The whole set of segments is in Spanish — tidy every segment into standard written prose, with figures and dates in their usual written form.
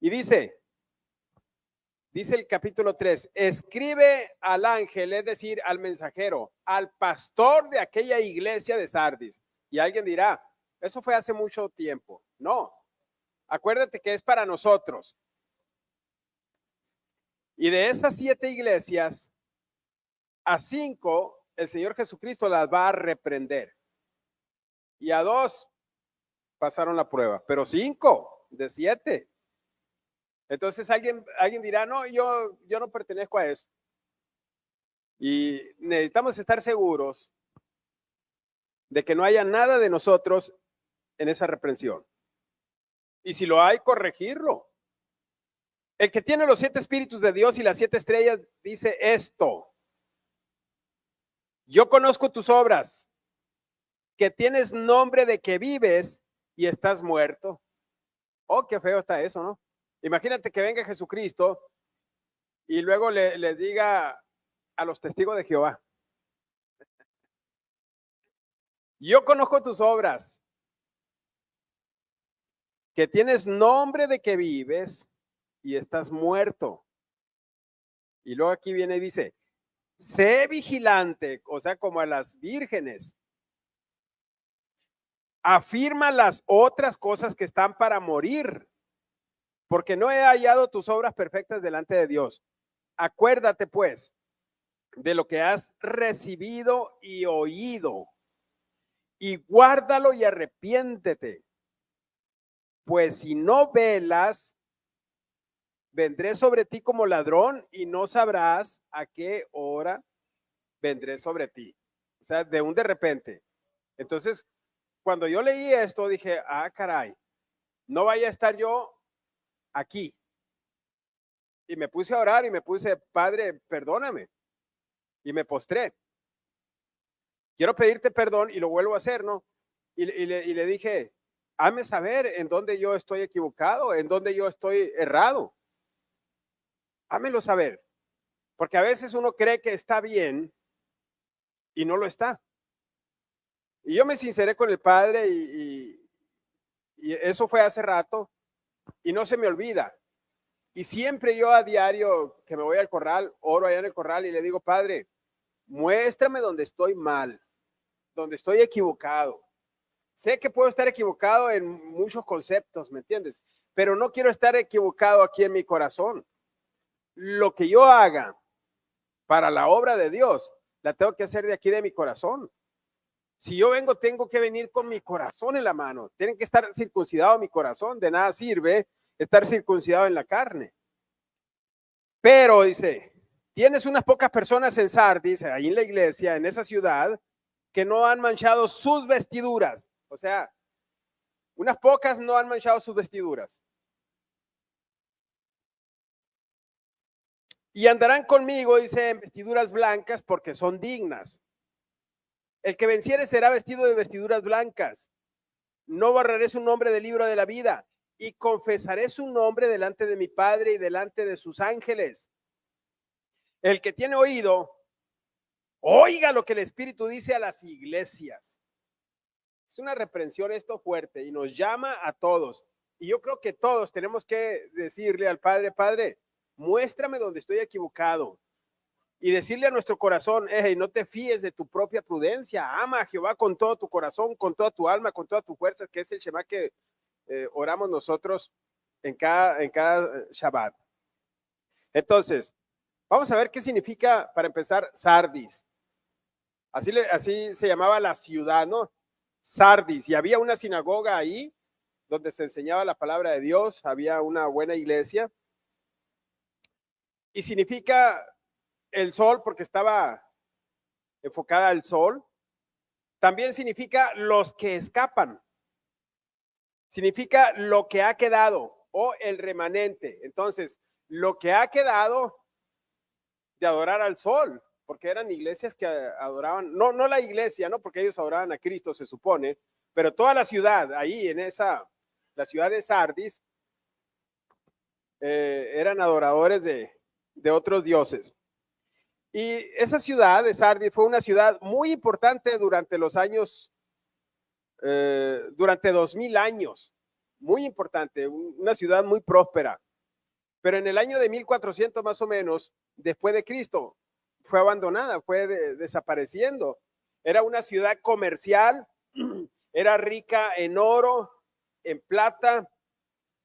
Y dice el capítulo 3, escribe al ángel, es decir, al mensajero, al pastor de aquella iglesia de Sardis. Y alguien dirá, eso fue hace mucho tiempo. No, acuérdate que es para nosotros. Y de esas 7 iglesias, a 5 el Señor Jesucristo las va a reprender. Y a 2 pasaron la prueba, pero 5 de 7. Entonces alguien dirá, no, yo no pertenezco a eso. Y necesitamos estar seguros de que no haya nada de nosotros en esa reprensión. Y si lo hay, corregirlo. El que tiene los 7 espíritus de Dios y las 7 estrellas dice esto: yo conozco tus obras, que tienes nombre de que vives y estás muerto. Oh, qué feo está eso, ¿no? Imagínate que venga Jesucristo y luego le diga a los testigos de Jehová: yo conozco tus obras, que tienes nombre de que vives y estás muerto. Y luego aquí viene y dice, sé vigilante, o sea, como a las vírgenes. Afirma las otras cosas que están para morir, porque no he hallado tus obras perfectas delante de Dios. Acuérdate, pues, de lo que has recibido y oído, y guárdalo y arrepiéntete. Pues si no velas, vendré sobre ti como ladrón y no sabrás a qué hora vendré sobre ti. O sea, de repente. Entonces, cuando yo leí esto, dije, ah, caray, no vaya a estar yo aquí. Y me puse a orar y me puse, Padre, perdóname. Y me postré. Quiero pedirte perdón y lo vuelvo a hacer, ¿no? Y le dije, hazme saber en dónde yo estoy equivocado, en dónde yo estoy errado. Hámelo saber. Porque a veces uno cree que está bien y no lo está. Y yo me sinceré con el Padre y eso fue hace rato y no se me olvida. Y siempre yo a diario que me voy al corral, oro allá en el corral y le digo, Padre, muéstrame donde estoy mal, donde estoy equivocado. Sé que puedo estar equivocado en muchos conceptos, ¿me entiendes? Pero no quiero estar equivocado aquí en mi corazón. Lo que yo haga para la obra de Dios, la tengo que hacer de aquí de mi corazón. Si yo vengo, tengo que venir con mi corazón en la mano. Tienen que estar circuncidado mi corazón. De nada sirve estar circuncidado en la carne. Pero dice, tienes unas pocas personas en Sardis, ahí en la iglesia, en esa ciudad, que no han manchado sus vestiduras. O sea, unas pocas no han manchado sus vestiduras. Y andarán conmigo, dice, en vestiduras blancas porque son dignas. El que venciere será vestido de vestiduras blancas. No borraré su nombre del libro de la vida y confesaré su nombre delante de mi Padre y delante de sus ángeles. El que tiene oído, oiga lo que el Espíritu dice a las iglesias. Es una reprensión esto fuerte y nos llama a todos. Y yo creo que todos tenemos que decirle al Padre, Padre, muéstrame donde estoy equivocado. Y decirle a nuestro corazón, hey, no te fíes de tu propia prudencia, ama a Jehová con todo tu corazón, con toda tu alma, con toda tu fuerza, que es el Shema que oramos nosotros en cada Shabbat. Entonces, vamos a ver qué significa, para empezar, Sardis. Así se llamaba la ciudad, ¿no? Sardis, y había una sinagoga ahí donde se enseñaba la palabra de Dios, había una buena iglesia. Y significa el sol porque estaba enfocada al sol. También significa los que escapan. Significa lo que ha quedado o el remanente. Entonces, lo que ha quedado de adorar al sol, porque eran iglesias que adoraban, no la iglesia, no porque ellos adoraban a Cristo, se supone, pero toda la ciudad, ahí en la ciudad de Sardis, eran adoradores de otros dioses. Y esa ciudad de Sardis fue una ciudad muy importante durante los años, durante 2000 años, muy importante, una ciudad muy próspera. pero en el año de 1400 más o menos, después de Cristo, fue abandonada, fue desapareciendo. Era una ciudad comercial, era rica en oro, en plata,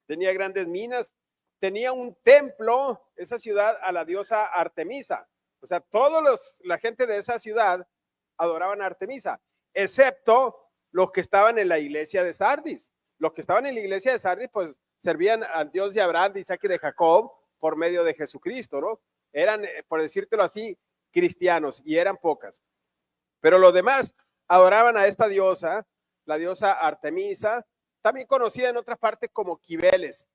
tenía grandes minas, tenía un templo, esa ciudad, a la diosa Artemisa. O sea, la gente de esa ciudad adoraban a Artemisa, excepto los que estaban en la iglesia de Sardis. Los que estaban en la iglesia de Sardis, pues servían al Dios de Abraham, de Isaac y de Jacob por medio de Jesucristo, ¿no? Eran, por decírtelo así, cristianos, y eran pocas. Pero los demás adoraban a esta diosa, la diosa Artemisa, también conocida en otras partes como Cibeles.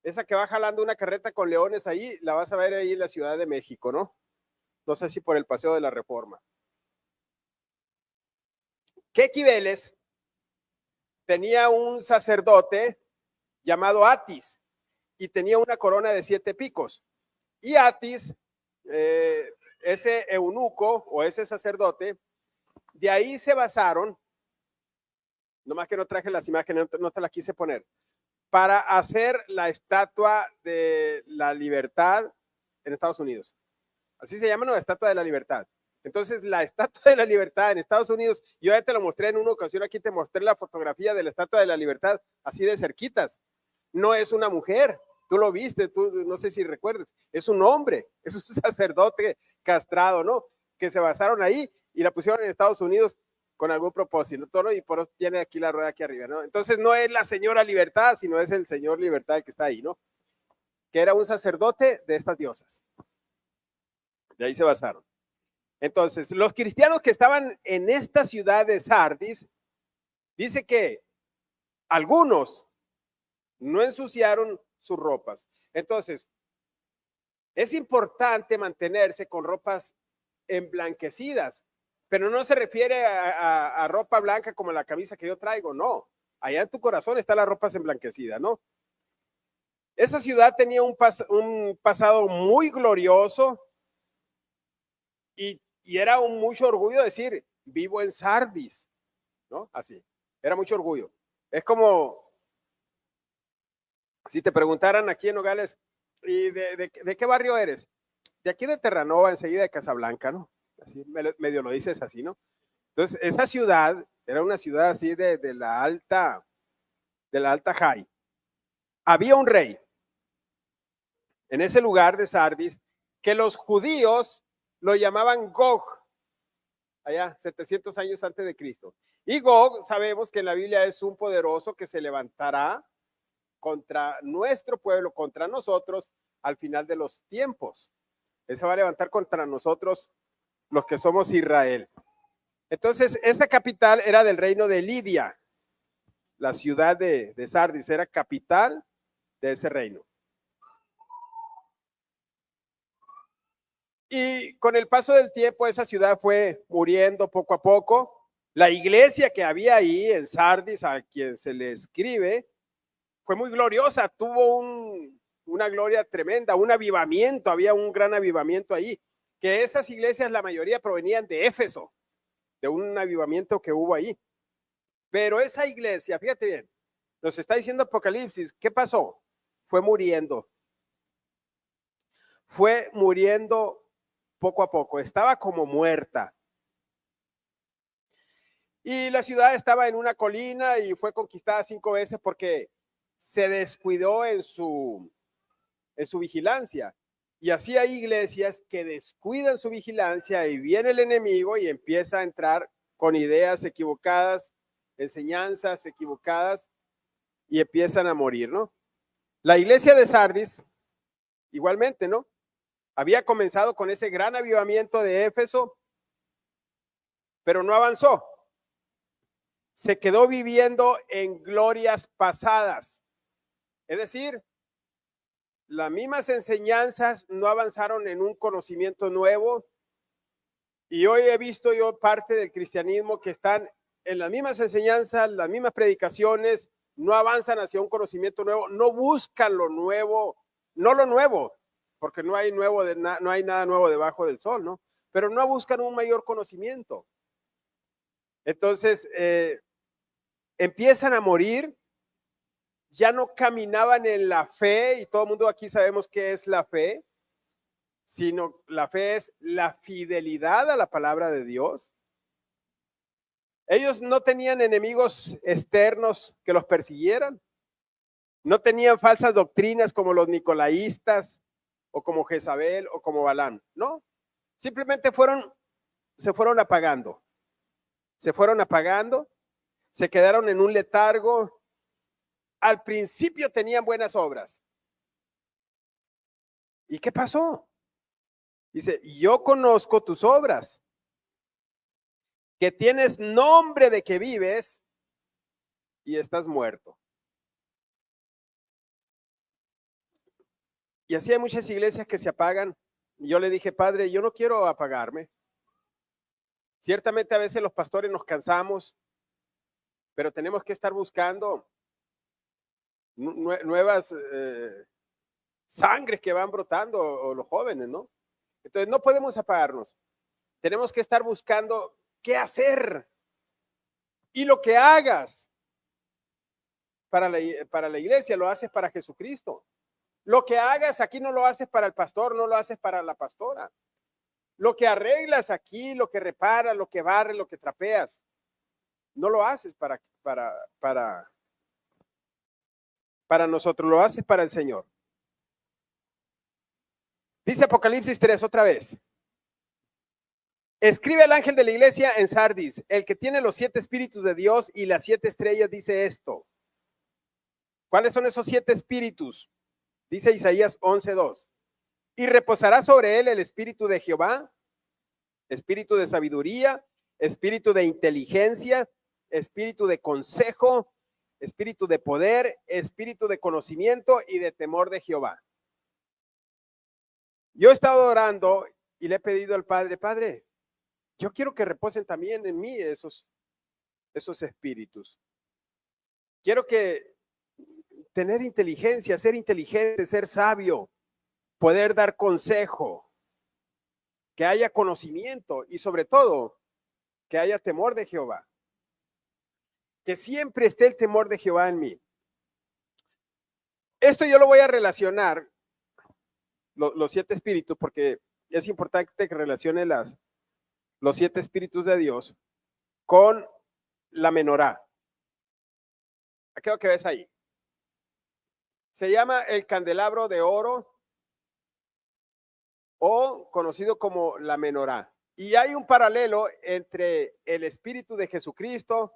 Esa que va jalando una carreta con leones ahí, la vas a ver ahí en la Ciudad de México, ¿no? No sé si por el Paseo de la Reforma. Que Cibeles tenía un sacerdote llamado Atis y tenía una corona de 7 picos. Y Atis, ese eunuco o ese sacerdote, de ahí se basaron, nomás que no traje las imágenes, no te las quise poner, para hacer la estatua de la libertad en Estados Unidos. Así se llama, ¿no? La estatua de la libertad. Entonces, la estatua de la libertad en Estados Unidos, yo ya te lo mostré en una ocasión, aquí te mostré la fotografía de la estatua de la libertad, así de cerquitas. No es una mujer, tú lo viste, tú no sé si recuerdas, es un hombre, es un sacerdote castrado, ¿no? Que se basaron ahí y la pusieron en Estados Unidos con algún propósito, ¿no? Y por eso tiene aquí la rueda aquí arriba, ¿no? Entonces no es la señora Libertad, sino es el señor Libertad que está ahí, ¿no? Que era un sacerdote de estas diosas. De ahí se basaron. Entonces, los cristianos que estaban en esta ciudad de Sardis, dice que algunos no ensuciaron sus ropas. Entonces, es importante mantenerse con ropas emblanquecidas, pero no se refiere a ropa blanca como la camisa que yo traigo, no. Allá en tu corazón está la ropa emblanquecida, ¿no? Esa ciudad tenía un pasado muy glorioso y era mucho orgullo decir, vivo en Sardis, ¿no? Así, era mucho orgullo. Es como si te preguntaran aquí en Nogales, ¿y de qué barrio eres? De aquí de Terranova, enseguida de Casablanca, ¿no? Así medio lo dices así, ¿no? Entonces, esa ciudad era una ciudad así de la alta high. Había un rey en ese lugar de Sardis que los judíos lo llamaban Gog, allá 700 años antes de Cristo. Y Gog, sabemos que en la Biblia es un poderoso que se levantará contra nuestro pueblo, contra nosotros, al final de los tiempos. Él se va a levantar contra nosotros, los que somos Israel. Entonces, esa capital era del reino de Lidia. La ciudad de Sardis era capital de ese reino. Y con el paso del tiempo, esa ciudad fue muriendo poco a poco. La iglesia que había ahí en Sardis, a quien se le escribe, fue muy gloriosa, tuvo una gloria tremenda, un avivamiento, había un gran avivamiento ahí, que esas iglesias, la mayoría provenían de Éfeso, de un avivamiento que hubo ahí. Pero esa iglesia, fíjate bien, nos está diciendo Apocalipsis, ¿qué pasó? Fue muriendo poco a poco, estaba como muerta. Y la ciudad estaba en una colina y fue conquistada 5 veces porque se descuidó en su vigilancia. Y así hay iglesias que descuidan su vigilancia y viene el enemigo y empieza a entrar con ideas equivocadas, enseñanzas equivocadas y empiezan a morir, ¿no? La iglesia de Sardis, igualmente, ¿no? Había comenzado con ese gran avivamiento de Éfeso, pero no avanzó. Se quedó viviendo en glorias pasadas. Es decir, las mismas enseñanzas no avanzaron en un conocimiento nuevo. Y hoy he visto yo parte del cristianismo que están en las mismas enseñanzas, las mismas predicaciones, no avanzan hacia un conocimiento nuevo, no buscan lo nuevo, no lo nuevo, porque no hay nada nuevo debajo del sol, ¿no? Pero no buscan un mayor conocimiento. Entonces, empiezan a morir ya no caminaban en la fe, y todo el mundo aquí sabemos qué es la fe, sino la fe es la fidelidad a la palabra de Dios. Ellos no tenían enemigos externos que los persiguieran, no tenían falsas doctrinas como los nicolaístas o como Jezabel o como Balán, no, simplemente se fueron apagando, se quedaron en un letargo. Al principio tenían buenas obras. ¿Y qué pasó? Dice, yo conozco tus obras, que tienes nombre de que vives y estás muerto. Y así hay muchas iglesias que se apagan. Y yo le dije, Padre, yo no quiero apagarme. Ciertamente a veces los pastores nos cansamos, pero tenemos que estar buscando nuevas sangres que van brotando, o los jóvenes, ¿no? Entonces no podemos apagarnos. Tenemos que estar buscando qué hacer. Y lo que hagas para la iglesia, lo haces para Jesucristo. Lo que hagas aquí no lo haces para el pastor, no lo haces para la pastora. Lo que arreglas aquí, lo que reparas, lo que barres, lo que trapeas, no lo haces para nosotros, lo haces para el Señor. Dice Apocalipsis 3 otra vez. Escribe al ángel de la iglesia en Sardis, el que tiene los 7 espíritus de Dios y las 7 estrellas, dice esto. ¿Cuáles son esos 7 espíritus? Dice Isaías 11:2. Y reposará sobre él el espíritu de Jehová, espíritu de sabiduría, espíritu de inteligencia, espíritu de consejo, espíritu de poder, espíritu de conocimiento y de temor de Jehová. Yo he estado orando y le he pedido al Padre, Padre, yo quiero que reposen también en mí esos espíritus. Quiero que tener inteligencia, ser inteligente, ser sabio, poder dar consejo, que haya conocimiento y sobre todo que haya temor de Jehová. Que siempre esté el temor de Jehová en mí. Esto yo lo voy a relacionar, los 7 espíritus, porque es importante que relacione los 7 espíritus de Dios con la menorá. Aquello que ves ahí. Se llama el candelabro de oro, o conocido como la menorá. Y hay un paralelo entre el espíritu de Jesucristo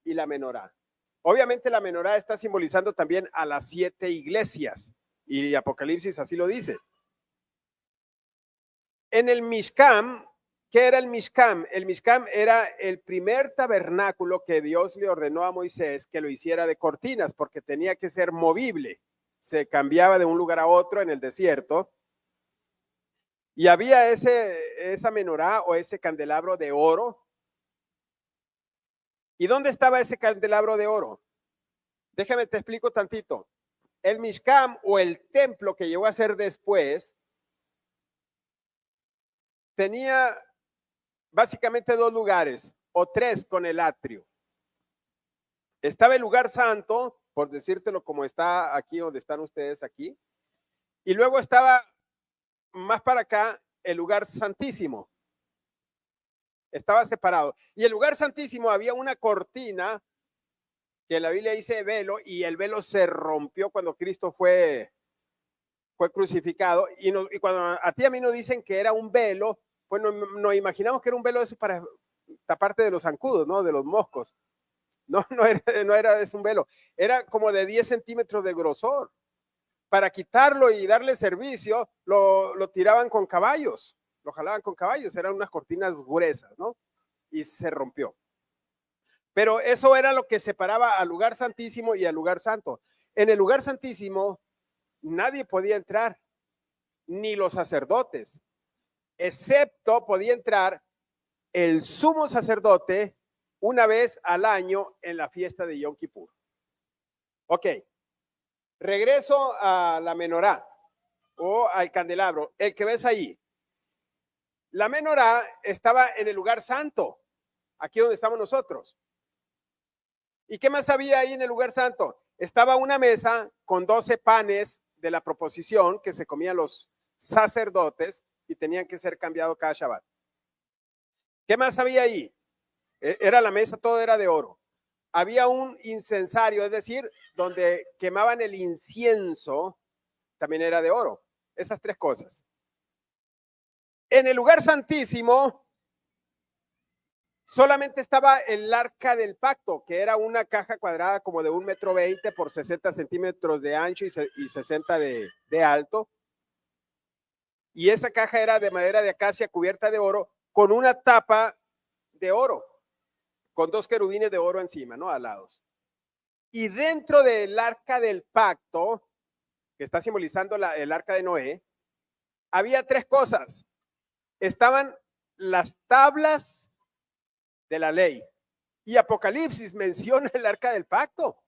y la menorá. Obviamente la menorá está simbolizando también a las 7 iglesias, y Apocalipsis así lo dice. En el Mishkan, ¿qué era el Mishkan? El Mishkan era el primer tabernáculo que Dios le ordenó a Moisés que lo hiciera de cortinas, porque tenía que ser movible. Se cambiaba de un lugar a otro en el desierto. Y había esa menorá o ese candelabro de oro. ¿Y dónde estaba ese candelabro de oro? Déjame te explico tantito. El Mishkan, o el templo que llegó a ser después, tenía básicamente 2 lugares, o 3 con el atrio. Estaba el lugar santo, por decírtelo como está aquí donde están ustedes aquí, y luego estaba más para acá el lugar santísimo. Estaba separado. Y el lugar santísimo había una cortina que la Biblia dice velo, y el velo se rompió cuando Cristo fue crucificado. Y cuando a ti y a mí nos dicen que era un velo, pues nos imaginamos que era un velo ese para taparte de los zancudos, ¿no? De los moscos. No era un velo. Era como de 10 centímetros de grosor. Para quitarlo y darle servicio, lo tiraban con caballos. Lo jalaban con caballos. Eran unas cortinas gruesas, ¿no? Y se rompió. Pero eso era lo que separaba al lugar santísimo y al lugar santo. En el lugar santísimo nadie podía entrar, ni los sacerdotes, excepto podía entrar el sumo sacerdote una vez al año en la fiesta de Yom Kippur. Ok, regreso a la menorá o al candelabro, el que ves ahí. La menorá estaba en el lugar santo, aquí donde estamos nosotros. ¿Y qué más había ahí en el lugar santo? estaba una mesa con 12 panes de la proposición que se comían los sacerdotes y tenían que ser cambiados cada Shabbat. ¿Qué más había ahí? Era la mesa, todo era de oro. Había un incensario, es decir, donde quemaban el incienso, también era de oro. Esas tres cosas. En el lugar santísimo solamente estaba el arca del pacto, que era una caja cuadrada como de 1,20 m por 60 centímetros de ancho y 60 de alto. Y esa caja era de madera de acacia cubierta de oro con una tapa de oro, con 2 querubines de oro encima, ¿no? Al lados. Y dentro del arca del pacto, que está simbolizando el arca de Noé, había 3 cosas. Estaban las tablas de la ley. Y Apocalipsis menciona el arca del pacto.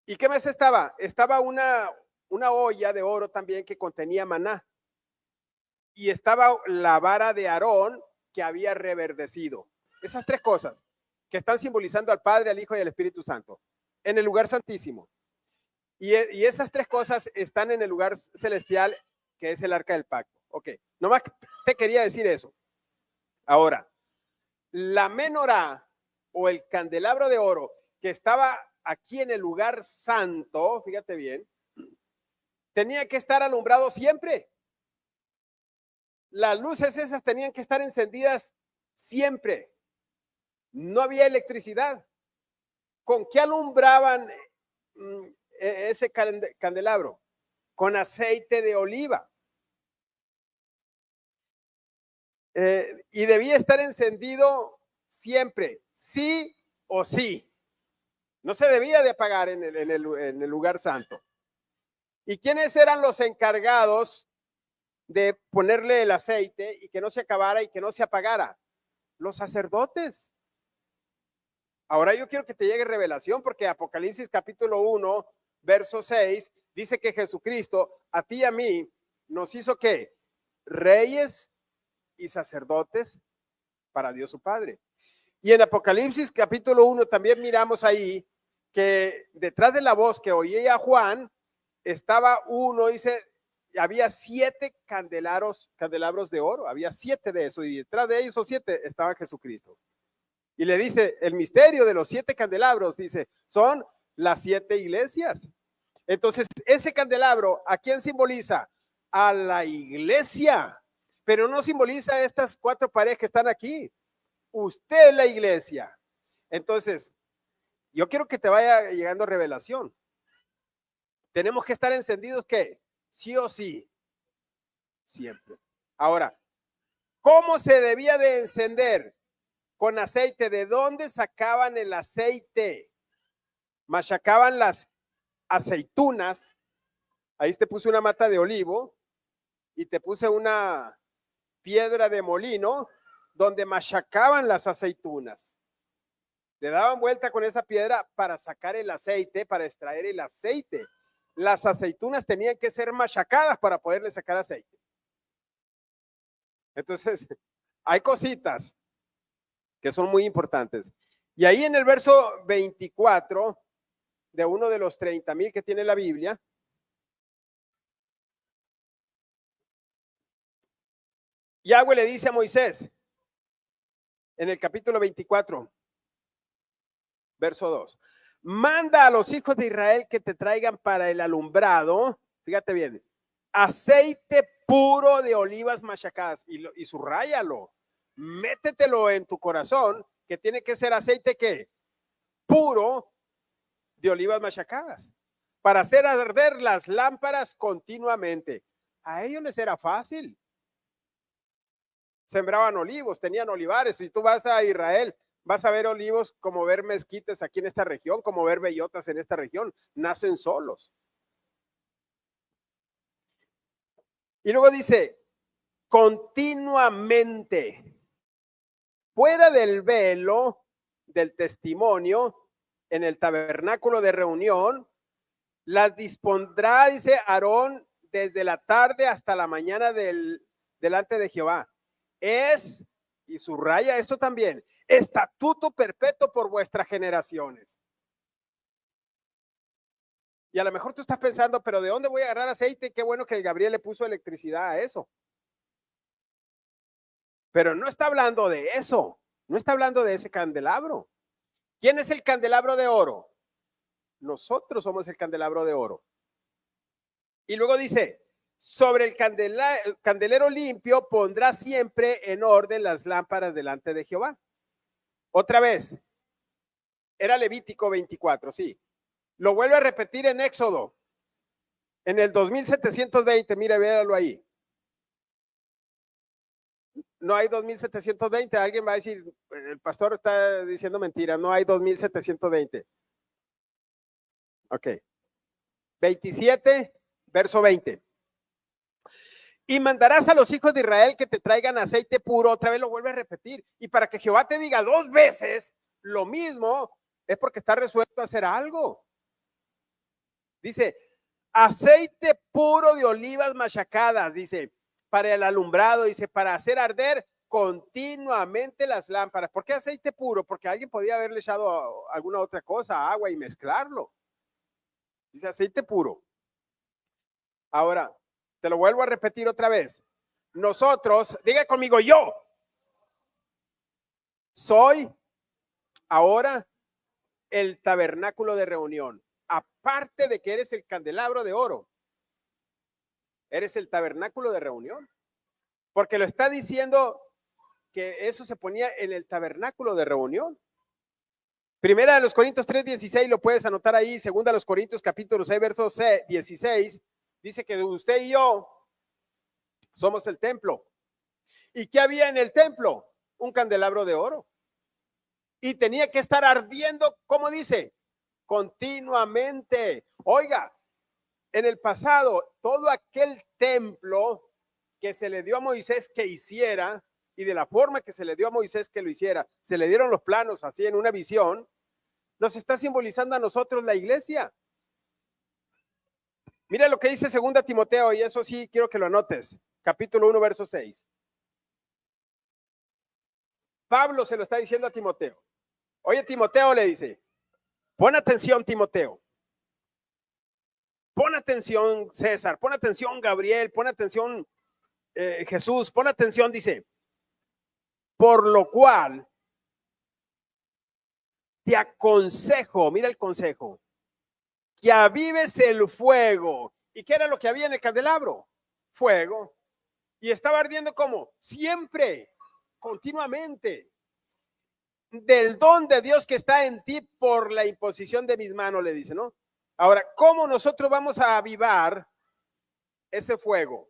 ¿Y qué más estaba? Estaba una olla de oro también que contenía maná. Y estaba la vara de Aarón que había reverdecido. Esas 3 cosas que están simbolizando al Padre, al Hijo y al Espíritu Santo en el lugar santísimo. Y esas 3 cosas están en el lugar celestial, que es el arca del pacto. Ok, nomás te quería decir eso. Ahora, la menorá o el candelabro de oro que estaba aquí en el lugar santo, fíjate bien, tenía que estar alumbrado siempre. Las luces esas tenían que estar encendidas siempre. No había electricidad. ¿Con qué alumbraban ese candelabro? Con aceite de oliva. Y debía estar encendido siempre, sí o sí. No se debía de apagar en el lugar santo. ¿Y quiénes eran los encargados de ponerle el aceite y que no se acabara y que no se apagara? Los sacerdotes. Ahora yo quiero que te llegue revelación, porque Apocalipsis capítulo 1, verso 6, dice que Jesucristo a ti y a mí nos hizo ¿qué? Reyes y sacerdotes para Dios su Padre. Y en Apocalipsis capítulo 1 también miramos ahí que detrás de la voz que oía Juan estaba uno, dice, había 7 candelabros de oro, había 7 de eso, y detrás de ellos, 7, estaba Jesucristo. Y le dice, el misterio de los 7 candelabros, dice, son las 7 iglesias. Entonces, ese candelabro, ¿a quién simboliza? A la iglesia, pero no simboliza estas 4 paredes que están aquí. Usted es la iglesia. Entonces, yo quiero que te vaya llegando revelación. Tenemos que estar encendidos, ¿qué? Sí o sí, siempre. Ahora, ¿cómo se debía de encender? Con aceite. ¿De dónde sacaban el aceite? Machacaban las aceitunas. Ahí te puse una mata de olivo y te puse una piedra de molino donde machacaban las aceitunas. Le daban vuelta con esa piedra para sacar el aceite, para extraer el aceite. Las aceitunas tenían que ser machacadas para poderle sacar aceite. Entonces, hay cositas que son muy importantes. Y ahí en el verso 24 de uno de los 30,000 que tiene la Biblia, Yahweh le dice a Moisés, en el capítulo 24, verso 2, manda a los hijos de Israel que te traigan para el alumbrado, fíjate bien, aceite puro de olivas machacadas, y subráyalo, métetelo en tu corazón, que tiene que ser aceite ¿qué? Puro de olivas machacadas, para hacer arder las lámparas continuamente. A ellos les era fácil. Sembraban olivos, tenían olivares. Si tú vas a Israel, vas a ver olivos como ver mezquites aquí en esta región, como ver bellotas en esta región. Nacen solos. Y luego dice, continuamente, fuera del velo del testimonio, en el tabernáculo de reunión, las dispondrá, dice Aarón, desde la tarde hasta la mañana delante de Jehová. Es, y subraya esto también, estatuto perpetuo por vuestras generaciones. Y a lo mejor tú estás pensando, pero ¿de dónde voy a agarrar aceite? Qué bueno que el Gabriel le puso electricidad a eso. Pero no está hablando de eso, no está hablando de ese candelabro. ¿Quién es el candelabro de oro? Nosotros somos el candelabro de oro. Y luego dice, sobre el candelero limpio pondrá siempre en orden las lámparas delante de Jehová. Otra vez, era Levítico 24, sí. Lo vuelve a repetir en Éxodo, en el 2720, mire, véalo ahí. No hay 2720, alguien va a decir, el pastor está diciendo mentira, no hay 2720. Ok. 27, verso 20. Y mandarás a los hijos de Israel que te traigan aceite puro, otra vez lo vuelve a repetir. Y para que Jehová te diga 2 veces lo mismo, es porque está resuelto a hacer algo. Dice, aceite puro de olivas machacadas, dice, para el alumbrado, dice, para hacer arder continuamente las lámparas. ¿Por qué aceite puro? Porque alguien podía haberle echado alguna otra cosa, agua y mezclarlo. Dice aceite puro. Ahora, te lo vuelvo a repetir otra vez. Nosotros, diga conmigo, yo soy ahora el tabernáculo de reunión. Aparte de que eres el candelabro de oro, eres el tabernáculo de reunión. Porque lo está diciendo que eso se ponía en el tabernáculo de reunión. Primera de los Corintios 3:16, lo puedes anotar ahí. Segunda de los Corintios capítulo 6, verso 16, dice que usted y yo somos el templo. ¿Y qué había en el templo? Un candelabro de oro. Y tenía que estar ardiendo, ¿cómo dice? Continuamente. Oiga, en el pasado, todo aquel templo que se le dio a Moisés que hiciera, y de la forma que se le dio a Moisés que lo hiciera, se le dieron los planos así en una visión, nos está simbolizando a nosotros la iglesia. Mira lo que dice 2 Timoteo, y eso sí quiero que lo anotes, capítulo 1, verso 6. Pablo se lo está diciendo a Timoteo. Oye, Timoteo, le dice, pon atención, Timoteo. Pon atención, César, pon atención, Gabriel, pon atención, Jesús, pon atención, dice, por lo cual te aconsejo, mira el consejo, que avives el fuego. ¿Y qué era lo que había en el candelabro? Fuego. Y estaba ardiendo como siempre, continuamente, del don de Dios que está en ti por la imposición de mis manos, le dice, ¿no? Ahora, ¿cómo nosotros vamos a avivar ese fuego?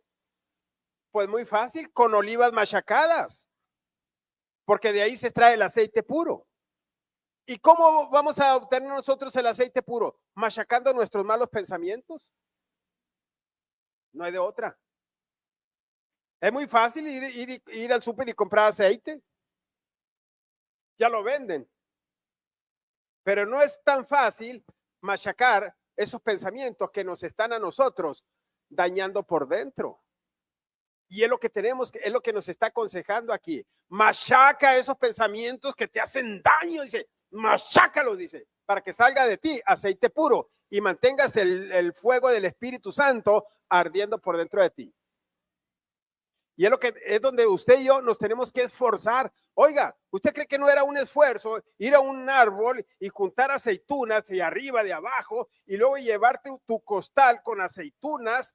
Pues muy fácil, con olivas machacadas, porque de ahí se extrae el aceite puro. ¿Y cómo vamos a obtener nosotros el aceite puro? Machacando nuestros malos pensamientos. No hay de otra. Es muy fácil ir al súper y comprar aceite. Ya lo venden. Pero no es tan fácil machacar esos pensamientos que nos están a nosotros dañando por dentro. Y es lo que tenemos, es lo que nos está aconsejando aquí. Machaca esos pensamientos que te hacen daño, dice, machácalos, dice, para que salga de ti aceite puro y mantengas el fuego del Espíritu Santo ardiendo por dentro de ti. Y es lo que es donde usted y yo nos tenemos que esforzar. Oiga, ¿usted cree que no era un esfuerzo ir a un árbol y juntar aceitunas de arriba, de abajo, y luego llevarte tu costal con aceitunas,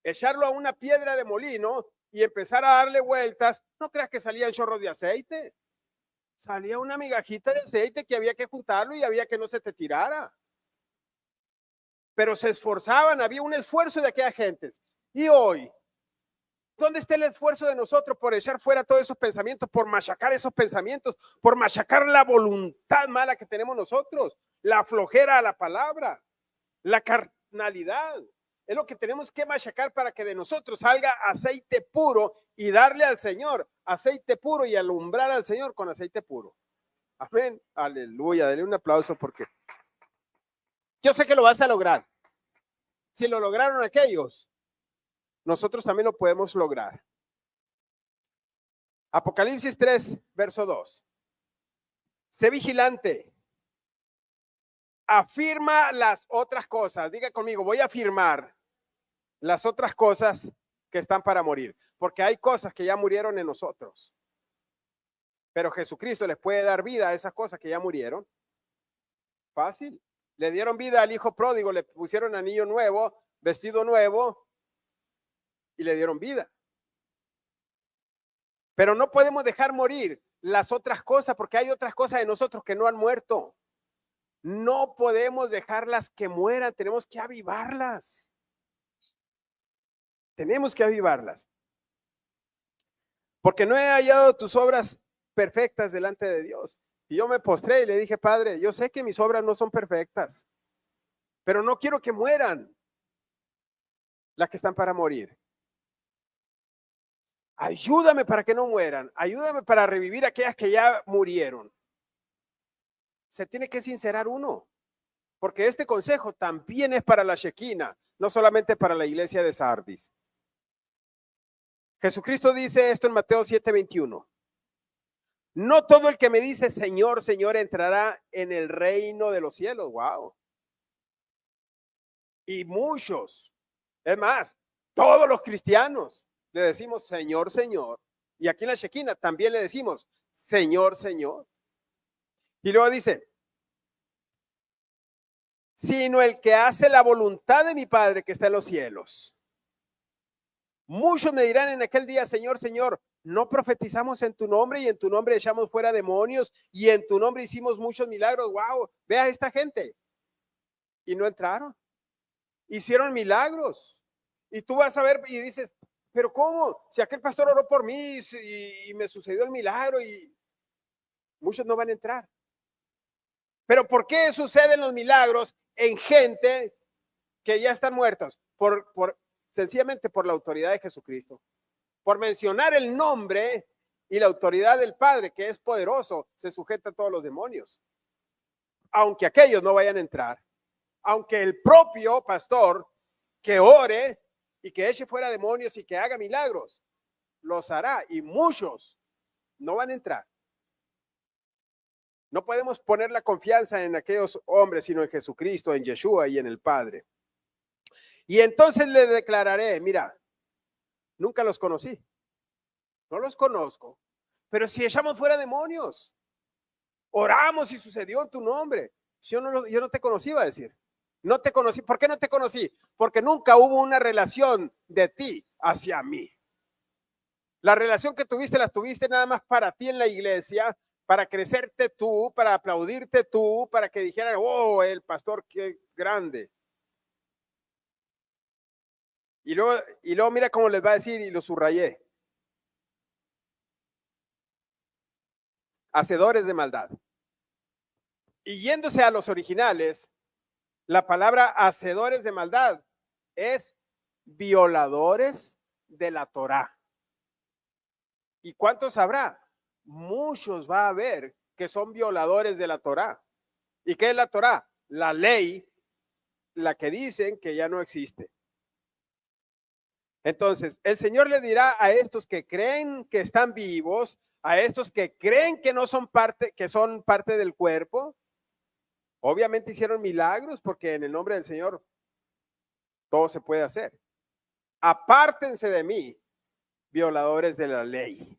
echarlo a una piedra de molino y empezar a darle vueltas? No creas que salían chorros de aceite. Salía una migajita de aceite que había que juntarlo y había que no se te tirara. Pero se esforzaban, había un esfuerzo de aquellas gentes. Y hoy, ¿dónde está el esfuerzo de nosotros por echar fuera todos esos pensamientos, por machacar esos pensamientos, por machacar la voluntad mala que tenemos nosotros, la flojera a la palabra, la carnalidad? Es lo que tenemos que machacar para que de nosotros salga aceite puro y darle al Señor aceite puro y alumbrar al Señor con aceite puro. Amén. Aleluya. Dale un aplauso porque yo sé que lo vas a lograr. Si lo lograron aquellos, nosotros también lo podemos lograr. Apocalipsis 3, verso 2. Sé vigilante Afirma las otras cosas. Diga conmigo, voy a afirmar las otras cosas que están para morir, porque hay cosas que ya murieron en nosotros, pero Jesucristo les puede dar vida a esas cosas que ya murieron. Fácil. Le dieron vida al hijo pródigo, le pusieron anillo nuevo, vestido nuevo y le dieron vida. Pero no podemos dejar morir las otras cosas, porque hay otras cosas de nosotros que no han muerto. No podemos dejarlas que mueran, tenemos que avivarlas. Tenemos que avivarlas. Porque no he hallado tus obras perfectas delante de Dios. Y yo me postré y le dije, Padre, yo sé que mis obras no son perfectas, pero no quiero que mueran las que están para morir. Ayúdame para que no mueran. Ayúdame para revivir aquellas que ya murieron. Se tiene que sincerar uno, porque este consejo también es para la Shekinah, no solamente para la iglesia de Sardis. Jesucristo dice esto en Mateo 7:21. No todo el que me dice Señor, Señor entrará en el reino de los cielos. Wow. Y muchos, es más, todos los cristianos le decimos Señor, Señor. Y aquí en la Shekinah también le decimos Señor, Señor. Y luego dice, sino el que hace la voluntad de mi Padre que está en los cielos. Muchos me dirán en aquel día, Señor, Señor, no profetizamos en tu nombre y en tu nombre echamos fuera demonios y en tu nombre hicimos muchos milagros. Wow, ve a esta gente. Y no entraron. Hicieron milagros. Y tú vas a ver y dices, pero ¿cómo? Si aquel pastor oró por mí y me sucedió el milagro y muchos no van a entrar. Pero ¿por qué suceden los milagros en gente que ya están muertos? Sencillamente por la autoridad de Jesucristo. Por mencionar el nombre y la autoridad del Padre, que es poderoso, se sujeta a todos los demonios. Aunque aquellos no vayan a entrar. Aunque el propio pastor que ore y que eche fuera demonios y que haga milagros, los hará y muchos no van a entrar. No podemos poner la confianza en aquellos hombres, sino en Jesucristo, en Yeshua y en el Padre. Y entonces le declararé, mira, nunca los conocí, no los conozco, pero si echamos fuera demonios, oramos y sucedió en tu nombre, yo no te conocí, va a decir. No te conocí. ¿Por qué no te conocí? Porque nunca hubo una relación de ti hacia mí. La relación que tuviste, la tuviste nada más para ti en la iglesia, para crecerte tú, para aplaudirte tú, para que dijeran, oh, el pastor, qué grande. Y luego mira cómo les va a decir, y lo subrayé. Hacedores de maldad. Y yéndose a los originales, la palabra hacedores de maldad es violadores de la Torá. ¿Y cuántos habrá? Muchos va a haber que son violadores de la Torá. ¿Y qué es la Torá? La ley, la que dicen que ya no existe. Entonces, el Señor le dirá a estos que creen que están vivos, a estos que creen que no son parte, que son parte del cuerpo. Obviamente hicieron milagros porque en el nombre del Señor todo se puede hacer. Apártense de mí, violadores de la ley.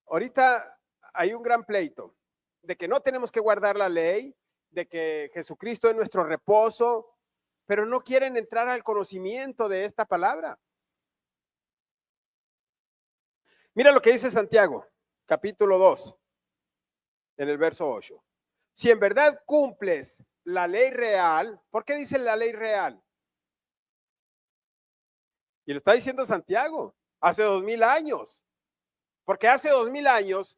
Ahorita hay un gran pleito de que no tenemos que guardar la ley, de que Jesucristo es nuestro reposo, pero no quieren entrar al conocimiento de esta palabra. Mira lo que dice Santiago, capítulo 2, en el verso 8. Si en verdad cumples la ley real, ¿por qué dice la ley real? Y lo está diciendo Santiago, hace 2000 años. Porque hace 2000 años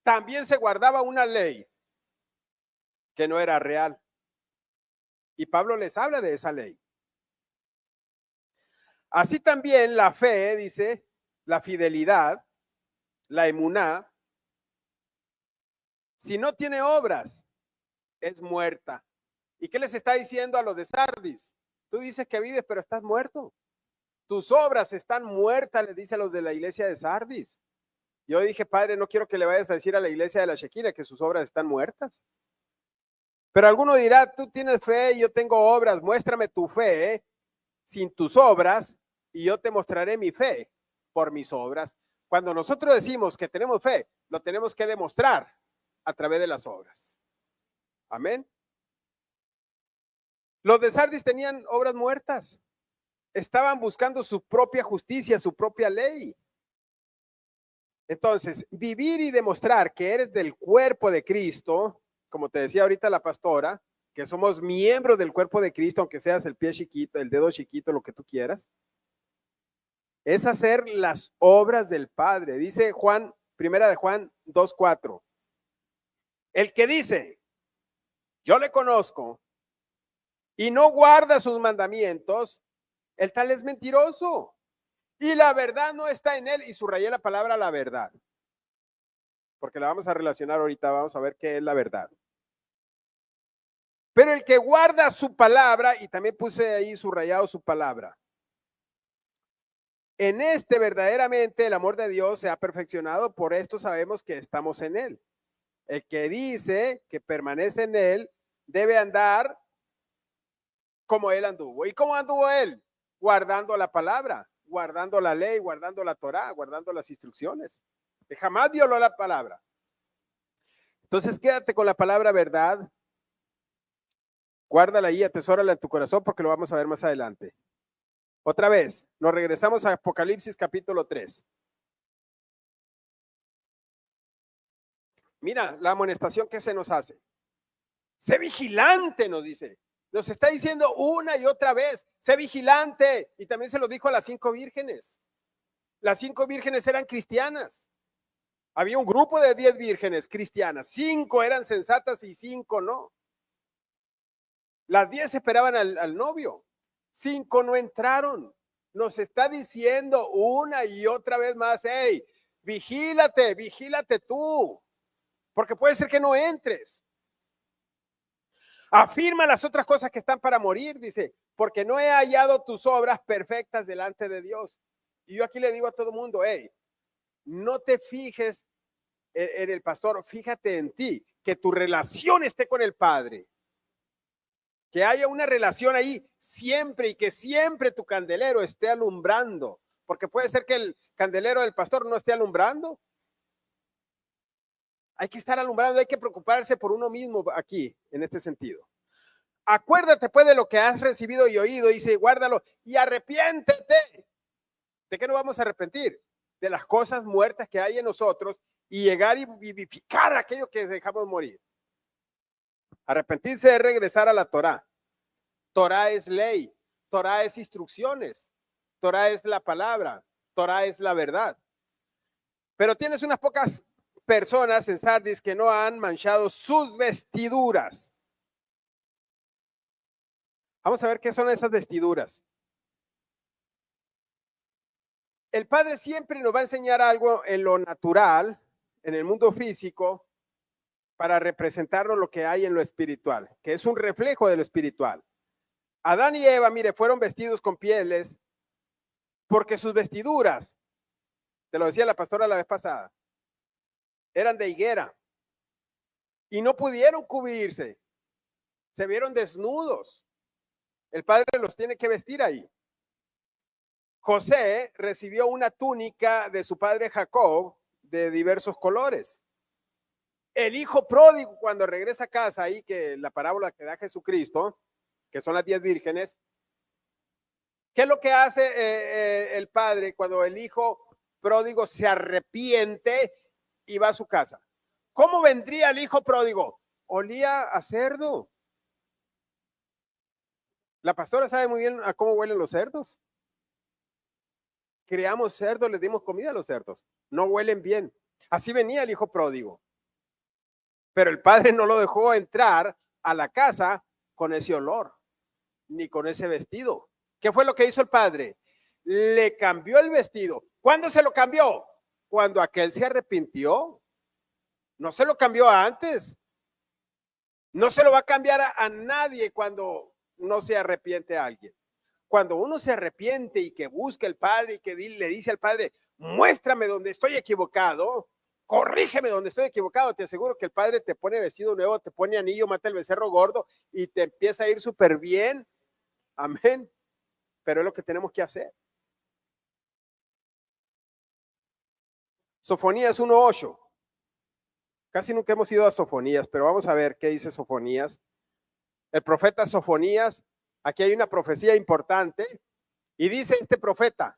también se guardaba una ley que no era real. Y Pablo les habla de esa ley. Así también la fe, dice, la fidelidad, la emuná, si no tiene obras, es muerta. ¿Y qué les está diciendo a los de Sardis? Tú dices que vives, pero estás muerto. Tus obras están muertas, les dice a los de la iglesia de Sardis. Yo dije, Padre, no quiero que le vayas a decir a la iglesia de la Shekinah que sus obras están muertas. Pero alguno dirá, tú tienes fe y yo tengo obras, muéstrame tu fe sin tus obras y yo te mostraré mi fe por mis obras. Cuando nosotros decimos que tenemos fe, lo tenemos que demostrar a través de las obras. Amén. Los de Sardis tenían obras muertas. Estaban buscando su propia justicia, su propia ley. Entonces, vivir y demostrar que eres del cuerpo de Cristo, como te decía ahorita la pastora, que somos miembros del cuerpo de Cristo, aunque seas el pie chiquito, el dedo chiquito, lo que tú quieras, es hacer las obras del Padre. Dice Juan, primera de Juan 2:4. El que dice, yo le conozco y no guarda sus mandamientos, el tal es mentiroso. Y la verdad no está en él. Y subrayé la palabra la verdad, porque la vamos a relacionar ahorita, vamos a ver qué es la verdad. Pero el que guarda su palabra, y también puse ahí subrayado su palabra, en este verdaderamente el amor de Dios se ha perfeccionado, por esto sabemos que estamos en él. El que dice que permanece en él debe andar como él anduvo. ¿Y cómo anduvo él? Guardando la palabra, guardando la ley, guardando la Torá, guardando las instrucciones. Que jamás violó la palabra. Entonces quédate con la palabra verdad. Guárdala ahí, atesórala en tu corazón porque lo vamos a ver más adelante. Otra vez, nos regresamos a Apocalipsis capítulo 3. Mira la amonestación que se nos hace. Sé vigilante, nos dice. Nos está diciendo una y otra vez, sé vigilante. Y también se lo dijo a las 5 vírgenes. Las 5 vírgenes eran cristianas. Había un grupo de 10 vírgenes cristianas. 5 eran sensatas y 5 no. Las 10 esperaban al novio. 5 no entraron. Nos está diciendo una y otra vez más, hey, vigílate, vigílate tú. Porque puede ser que no entres. Afirma las otras cosas que están para morir, dice, porque no he hallado tus obras perfectas delante de Dios. Y yo aquí le digo a todo el mundo, hey, no te fijes en el pastor, fíjate en ti, que tu relación esté con el Padre, que haya una relación ahí siempre y que siempre tu candelero esté alumbrando, porque puede ser que el candelero del pastor no esté alumbrando. Hay que estar alumbrando, hay que preocuparse por uno mismo aquí, en este sentido. Acuérdate pues de lo que has recibido y oído, dice, guárdalo y arrepiéntete. ¿De qué nos vamos a arrepentir? De las cosas muertas que hay en nosotros y llegar y vivificar aquello que dejamos morir. Arrepentirse es regresar a la Torá. Torá es ley, Torá es instrucciones, Torá es la palabra, Torá es la verdad. Pero tienes unas pocas personas en Sardis que no han manchado sus vestiduras. Vamos a ver qué son esas vestiduras. El Padre siempre nos va a enseñar algo en lo natural, en el mundo físico, para representarnos lo que hay en lo espiritual, que es un reflejo de lo espiritual. Adán y Eva, mire, fueron vestidos con pieles porque sus vestiduras, te lo decía la pastora la vez pasada, eran de higuera y no pudieron cubrirse, se vieron desnudos. El Padre los tiene que vestir ahí. José recibió una túnica de su padre Jacob de diversos colores. El hijo pródigo, cuando regresa a casa, ahí que la parábola que da Jesucristo, que son las 10 vírgenes, ¿qué es lo que hace el padre cuando el hijo pródigo se arrepiente y va a su casa? ¿Cómo vendría el hijo pródigo? Olía a cerdo. La pastora sabe muy bien a cómo huelen los cerdos. Criamos cerdos, les dimos comida a los cerdos. No huelen bien. Así venía el hijo pródigo. Pero el padre no lo dejó entrar a la casa con ese olor, ni con ese vestido. ¿Qué fue lo que hizo el padre? Le cambió el vestido. ¿Cuándo se lo cambió? Cuando aquel se arrepintió. No se lo cambió antes. No se lo va a cambiar a nadie cuando no se arrepiente a alguien. Cuando uno se arrepiente y que busca al Padre y que le dice al Padre, muéstrame donde estoy equivocado, corrígeme donde estoy equivocado. Te aseguro que el Padre te pone vestido nuevo, te pone anillo, mata el becerro gordo y te empieza a ir súper bien. Amén. Pero es lo que tenemos que hacer. Sofonías 1:8. Casi nunca hemos ido a Sofonías, pero vamos a ver qué dice Sofonías. El profeta Sofonías, aquí hay una profecía importante y dice este profeta: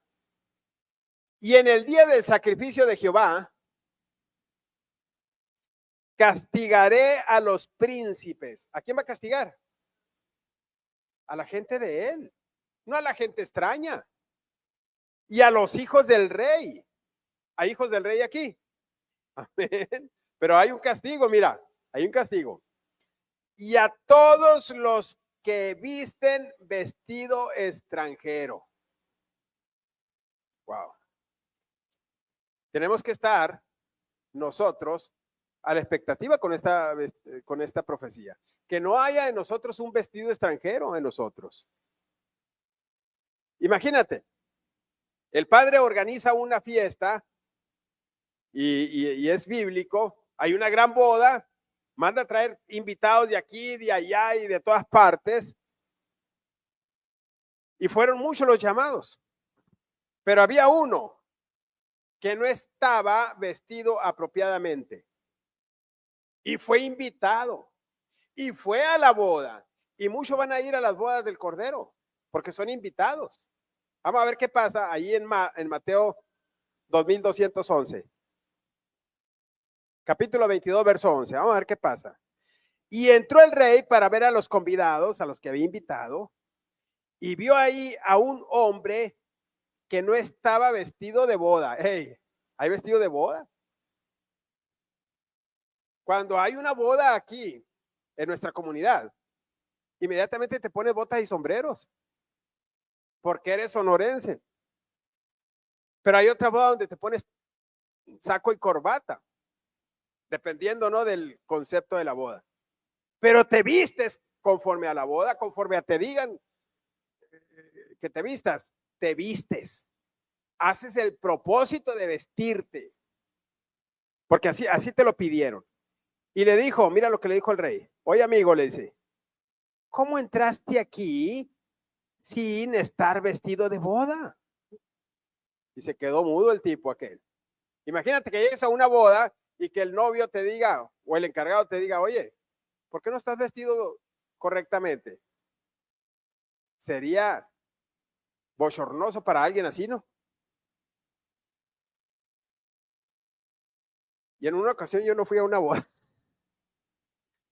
y en el día del sacrificio de Jehová, castigaré a los príncipes. ¿A quién va a castigar? A la gente de él, no a la gente extraña. Y a los hijos del rey. ¿Hay hijos del rey aquí? Amén. Pero hay un castigo, mira, hay un castigo. Y a todos los que visten vestido extranjero. Wow. Tenemos que estar nosotros a la expectativa con esta profecía. Que no haya en nosotros un vestido extranjero en nosotros. Imagínate, el padre organiza una fiesta y es bíblico, hay una gran boda, manda a traer invitados de aquí, de allá y de todas partes. Y fueron muchos los llamados, pero había uno que no estaba vestido apropiadamente y fue invitado y fue a la boda, y muchos van a ir a las bodas del Cordero porque son invitados. Vamos a ver qué pasa ahí en Mateo 2211, capítulo 22, verso 11. Vamos a ver qué pasa. Y entró el rey para ver a los convidados, a los que había invitado, y vio ahí a un hombre que no estaba vestido de boda. Hey, ¿hay vestido de boda? Cuando hay una boda aquí en nuestra comunidad, inmediatamente te pones botas y sombreros porque eres sonorense. Pero hay otra boda donde te pones saco y corbata, dependiendo, ¿no?, del concepto de la boda. Pero te vistes conforme a la boda, conforme a te digan que te vistas, te vistes. Haces el propósito de vestirte, porque así te lo pidieron. Y le dijo, mira lo que le dijo el rey. Oye, amigo, le dice, ¿cómo entraste aquí sin estar vestido de boda? Y se quedó mudo el tipo aquel. Imagínate que llegues a una boda y que el novio te diga, o el encargado te diga, oye, ¿por qué no estás vestido correctamente? Sería bochornoso para alguien así, ¿no? Y en una ocasión yo no fui a una boda.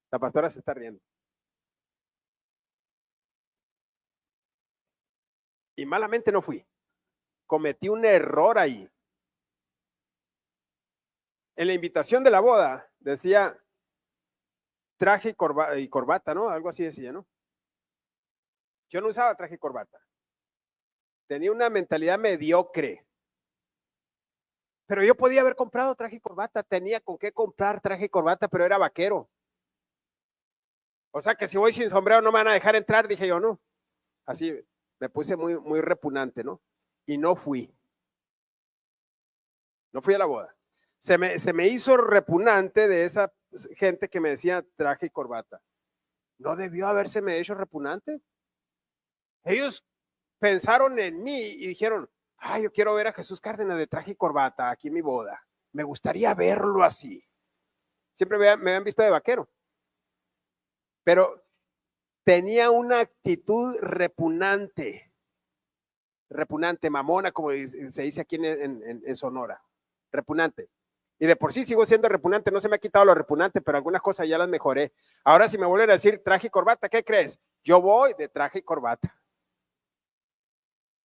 La pastora se está riendo. Y malamente no fui. Cometí un error ahí. En la invitación de la boda decía traje y corbata, ¿no? Algo así decía, ¿no? Yo no usaba traje y corbata. Tenía una mentalidad mediocre. Pero yo podía haber comprado traje y corbata. Tenía con qué comprar traje y corbata, pero era vaquero. O sea que si voy sin sombrero no me van a dejar entrar, dije yo, no. Así me puse muy, muy repugnante, ¿no? Y no fui. No fui a la boda. Se me hizo repugnante de esa gente que me decía traje y corbata. No debió habérseme hecho repugnante. Ellos pensaron en mí y dijeron, ay, yo quiero ver a Jesús Cárdenas de traje y corbata aquí en mi boda. Me gustaría verlo así. Siempre me habían visto de vaquero. Pero tenía una actitud repugnante, mamona, como se dice aquí en Sonora, repugnante. Y de por sí sigo siendo repugnante, no se me ha quitado lo repugnante, pero algunas cosas ya las mejoré. Ahora si me vuelven a decir traje y corbata, ¿qué crees? Yo voy de traje y corbata.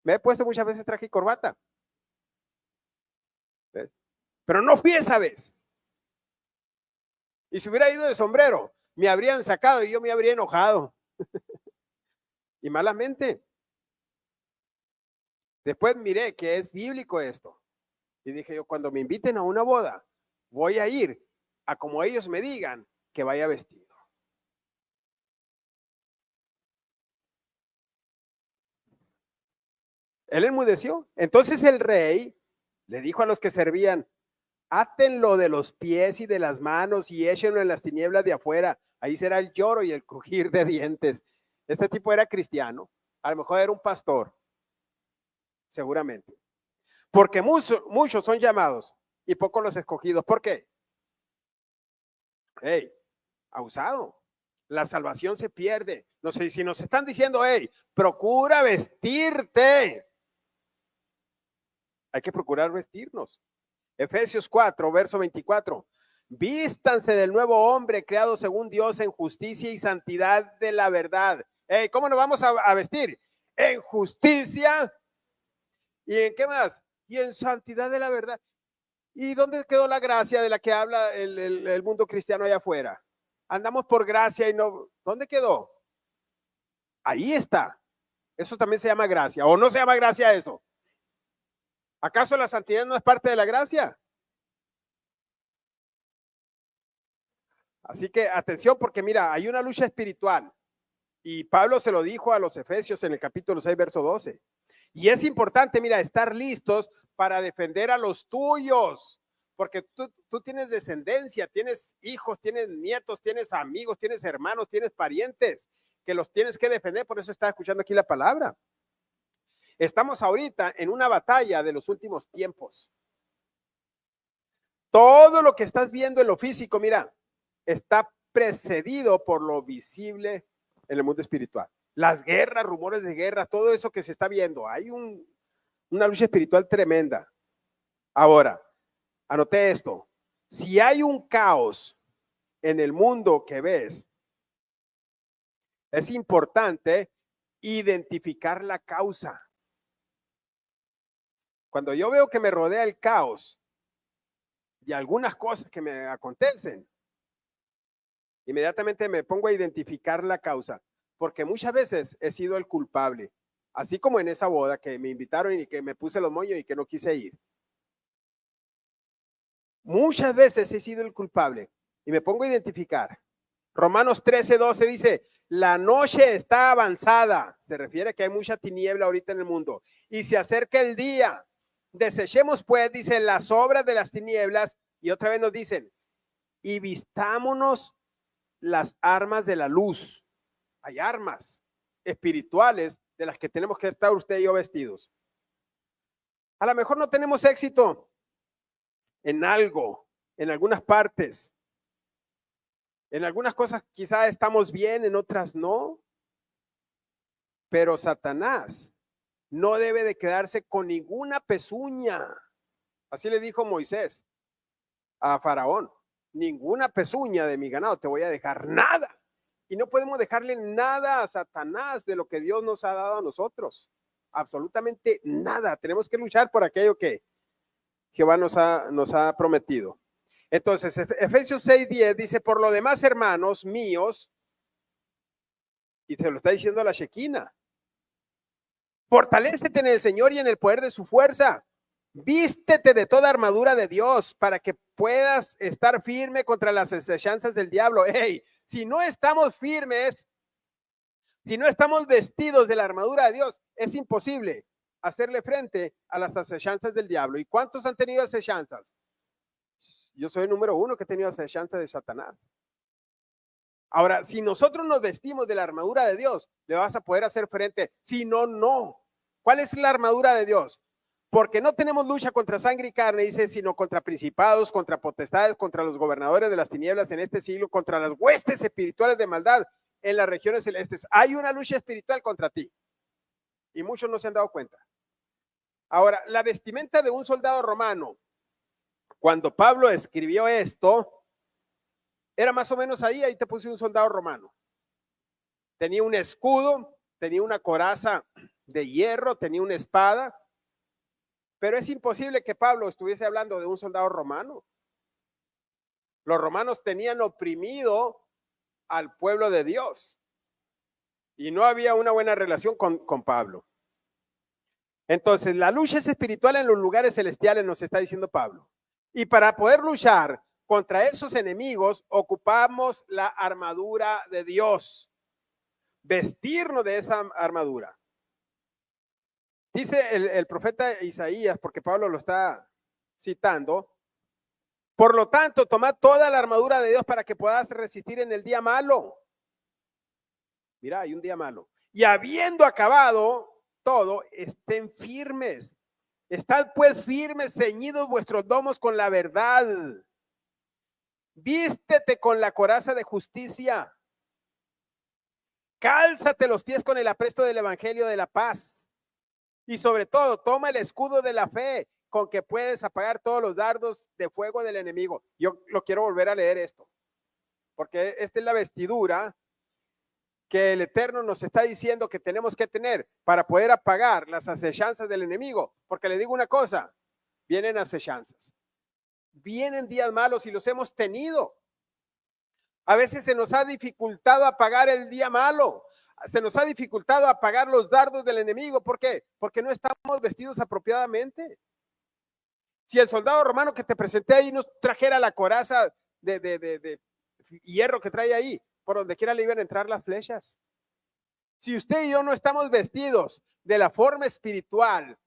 Me he puesto muchas veces traje y corbata, pero no fui esa vez. Y si hubiera ido de sombrero, me habrían sacado y yo me habría enojado. Y malamente. Después miré que es bíblico esto. Y dije yo, cuando me inviten a una boda, voy a ir a como ellos me digan que vaya vestido. Él enmudeció. Entonces el rey Le dijo a los que servían, átenlo de los pies y de las manos y échenlo en las tinieblas de afuera. Ahí será el lloro y el crujir de dientes. Este tipo era cristiano. A lo mejor era un pastor, seguramente. Porque muchos son llamados y pocos los escogidos. ¿Por qué? Hey, abusado. La salvación se pierde. No sé si nos están diciendo, hey, procura vestirte. Hay que procurar vestirnos. Efesios 4, verso 24. Vístanse del nuevo hombre creado según Dios en justicia y santidad de la verdad. Hey, ¿cómo nos vamos a vestir? En justicia. ¿Y en qué más? Y en santidad de la verdad. ¿Y dónde quedó la gracia de la que habla el mundo cristiano allá afuera? Andamos por gracia y no. ¿Dónde quedó? Ahí está. Eso también se llama gracia. ¿O no se llama gracia eso? ¿Acaso la santidad no es parte de la gracia? Así que atención, porque mira, hay una lucha espiritual. Y Pablo se lo dijo a los Efesios en el capítulo 6, verso 12. Y es importante, mira, estar listos para defender a los tuyos. Porque tú tienes descendencia, tienes hijos, tienes nietos, tienes amigos, tienes hermanos, tienes parientes que los tienes que defender. Por eso está escuchando aquí la palabra. Estamos ahorita en una batalla de los últimos tiempos. Todo lo que estás viendo en lo físico, mira, está precedido por lo visible en el mundo espiritual. Las guerras, rumores de guerra, todo eso que se está viendo. Hay una lucha espiritual tremenda. Ahora, anoté esto. Si hay un caos en el mundo que ves, es importante identificar la causa. Cuando yo veo que me rodea el caos y algunas cosas que me acontecen, inmediatamente me pongo a identificar la causa, porque muchas veces he sido el culpable, así como en esa boda que me invitaron y que me puse los moños y que no quise ir. Muchas veces he sido el culpable y me pongo a identificar. Romanos 13:12 dice, la noche está avanzada, se refiere a que hay mucha tiniebla ahorita en el mundo, y se acerca el día. Desechemos pues, dice, las obras de las tinieblas, y otra vez nos dicen, y vistámonos las armas de la luz. Hay armas espirituales de las que tenemos que estar usted y yo vestidos. A lo mejor no tenemos éxito en algo, en algunas partes. En algunas cosas quizás estamos bien, en otras no. Pero Satanás no debe de quedarse con ninguna pezuña. Así le dijo Moisés a Faraón. Ninguna pezuña de mi ganado te voy a dejar, nada. Y no podemos dejarle nada a Satanás de lo que Dios nos ha dado a nosotros. Absolutamente nada. Tenemos que luchar por aquello que Jehová nos ha prometido. Entonces, Efesios 6:10 dice, por lo demás, hermanos míos, y se lo está diciendo la Shekinah, fortalécete en el Señor y en el poder de su fuerza. Vístete de toda armadura de Dios para que puedas estar firme contra las acechanzas del diablo. Hey, si no estamos firmes, si no estamos vestidos de la armadura de Dios, es imposible hacerle frente a las acechanzas del diablo. ¿Y cuántos han tenido acechanzas? Yo soy el número 1 que he tenido acechanzas de Satanás. Ahora, si nosotros nos vestimos de la armadura de Dios, le vas a poder hacer frente. Si no, no. ¿Cuál es la armadura de Dios? Porque no tenemos lucha contra sangre y carne, dice, sino contra principados, contra potestades, contra los gobernadores de las tinieblas en este siglo, contra las huestes espirituales de maldad en las regiones celestes. Hay una lucha espiritual contra ti. Y muchos no se han dado cuenta. Ahora, la vestimenta de un soldado romano, cuando Pablo escribió esto, era más o menos ahí te puse un soldado romano. Tenía un escudo, tenía una coraza de hierro, tenía una espada, pero es imposible que Pablo estuviese hablando de un soldado romano. Los romanos tenían oprimido al pueblo de Dios y no había una buena relación con Pablo. Entonces, la lucha es espiritual en los lugares celestiales, nos está diciendo Pablo. Y para poder luchar contra esos enemigos, ocupamos la armadura de Dios. Vestirnos de esa armadura. Dice el profeta Isaías, porque Pablo lo está citando, por lo tanto, toma toda la armadura de Dios para que puedas resistir en el día malo. Mira, hay un día malo. Y habiendo acabado todo, estén firmes. Estad pues firmes, ceñidos vuestros lomos con la verdad. Vístete con la coraza de justicia. Cálzate los pies con el apresto del evangelio de la paz. Y sobre todo, toma el escudo de la fe, con que puedes apagar todos los dardos de fuego del enemigo. Yo lo quiero volver a leer esto, porque esta es la vestidura que el Eterno nos está diciendo que tenemos que tener para poder apagar las acechanzas del enemigo. Porque le digo una cosa, vienen acechanzas, vienen días malos y los hemos tenido. A veces se nos ha dificultado apagar el día malo, se nos ha dificultado apagar los dardos del enemigo. ¿Por qué? Porque no estamos vestidos apropiadamente. Si el soldado romano que te presenté ahí nos trajera la coraza de hierro que trae ahí, por donde quiera le iban a entrar las flechas. Si usted y yo no estamos vestidos de la forma espiritual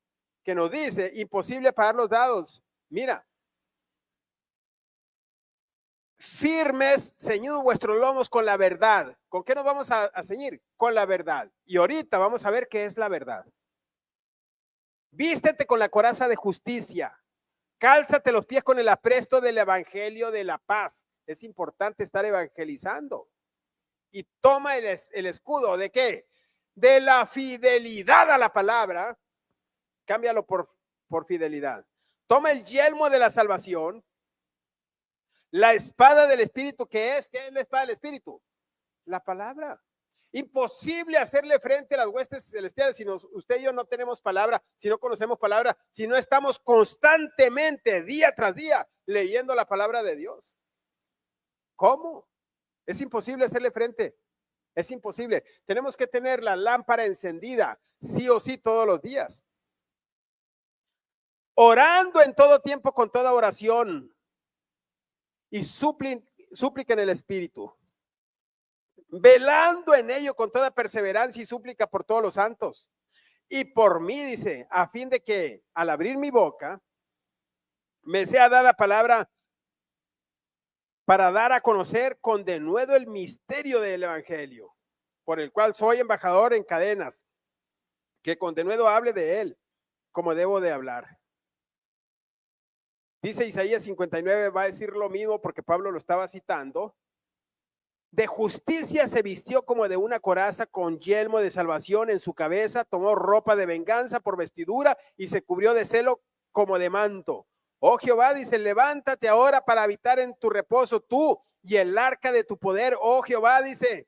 que nos dice, imposible apagar los dados. Mira, firmes, ceñidos vuestros lomos con la verdad. ¿Con qué nos vamos a ceñir? Con la verdad. Y ahorita vamos a ver qué es la verdad. Vístete con la coraza de justicia. Cálzate los pies con el apresto del evangelio de la paz. Es importante estar evangelizando. Y toma el escudo ¿de qué? De la fidelidad a la palabra. Cámbialo por fidelidad. Toma el yelmo de la salvación. La espada del Espíritu, ¿qué es la espada del Espíritu? La palabra. Imposible hacerle frente a las huestes celestiales si usted y yo no tenemos palabra, si no conocemos palabra, si no estamos constantemente, día tras día, leyendo la palabra de Dios. ¿Cómo? Es imposible hacerle frente. Es imposible. Tenemos que tener la lámpara encendida, sí o sí, todos los días. Orando en todo tiempo con toda oración y súplica en el Espíritu. Velando en ello con toda perseverancia y súplica por todos los santos. Y por mí, dice, a fin de que al abrir mi boca me sea dada palabra para dar a conocer con denuedo el misterio del evangelio, por el cual soy embajador en cadenas, que con denuedo hable de él, como debo de hablar. Dice Isaías 59, va a decir lo mismo porque Pablo lo estaba citando. De justicia se vistió como de una coraza, con yelmo de salvación en su cabeza, tomó ropa de venganza por vestidura y se cubrió de celo como de manto. Oh Jehová, dice, levántate ahora para habitar en tu reposo, tú y el arca de tu poder. Oh Jehová, dice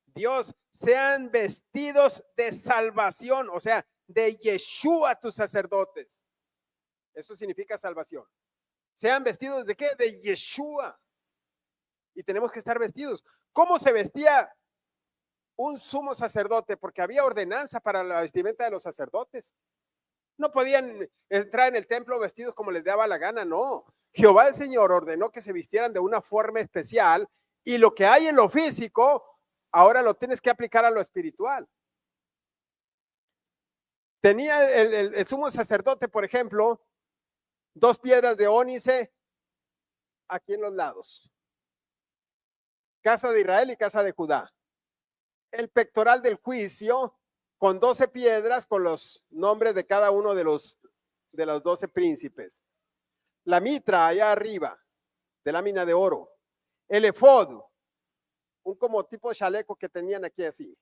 Dios, sean vestidos de salvación, o sea, de Yeshua tus sacerdotes. Eso significa salvación. Sean vestidos de qué? De Yeshua. Y tenemos que estar vestidos. ¿Cómo se vestía un sumo sacerdote? Porque había ordenanza para la vestimenta de los sacerdotes. No podían entrar en el templo vestidos como les daba la gana, no. Jehová el Señor ordenó que se vistieran de una forma especial, y lo que hay en lo físico, ahora lo tienes que aplicar a lo espiritual. Tenía el sumo sacerdote, por ejemplo, 2 piedras de ónice aquí en los lados. Casa de Israel y casa de Judá. El pectoral del juicio con 12 piedras con los nombres de cada uno de los 12 príncipes. La mitra allá arriba, de lámina de oro. El efod, un como tipo de chaleco que tenían aquí así.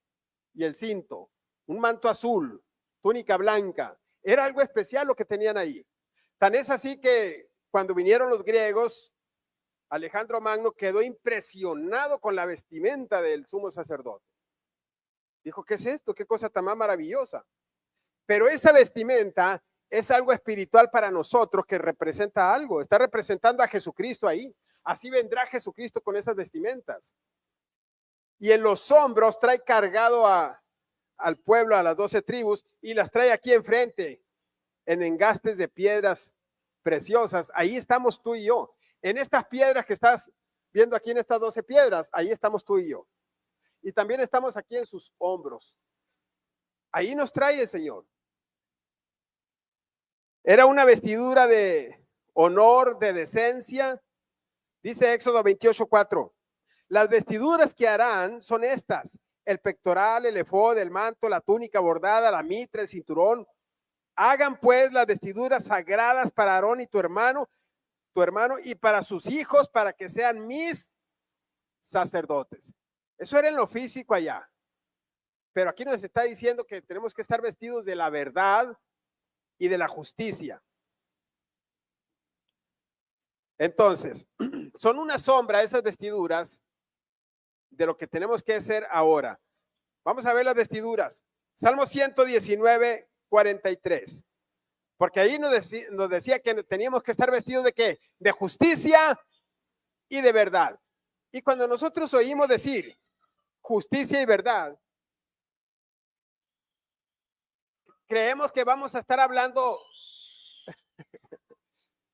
Y el cinto, un manto azul, túnica blanca. Era algo especial lo que tenían ahí. Tan es así que cuando vinieron los griegos, Alejandro Magno quedó impresionado con la vestimenta del sumo sacerdote. Dijo, ¿qué es esto? ¿Qué cosa tan más maravillosa? Pero esa vestimenta es algo espiritual para nosotros que representa algo. Está representando a Jesucristo ahí. Así vendrá Jesucristo con esas vestimentas. Y en los hombros trae cargado al pueblo, a las 12 tribus, y las trae aquí enfrente, en engastes de piedras preciosas. Ahí estamos tú y yo. En estas piedras que estás viendo aquí, en estas 12 piedras, ahí estamos tú y yo. Y también estamos aquí en sus hombros. Ahí nos trae el Señor. Era una vestidura de honor, de decencia. Dice Éxodo 28:4. Las vestiduras que harán son estas: el pectoral, el efod, el manto, la túnica bordada, la mitra, el cinturón. Hagan pues las vestiduras sagradas para Aarón y tu hermano y para sus hijos, para que sean mis sacerdotes. Eso era en lo físico allá. Pero aquí nos está diciendo que tenemos que estar vestidos de la verdad y de la justicia. Entonces, son una sombra esas vestiduras de lo que tenemos que hacer ahora. Vamos a ver las vestiduras. Salmo 119, 43. Porque ahí nos decía que teníamos que estar vestidos de ¿qué? De justicia y de verdad. Y cuando nosotros oímos decir justicia y verdad, creemos que vamos a estar hablando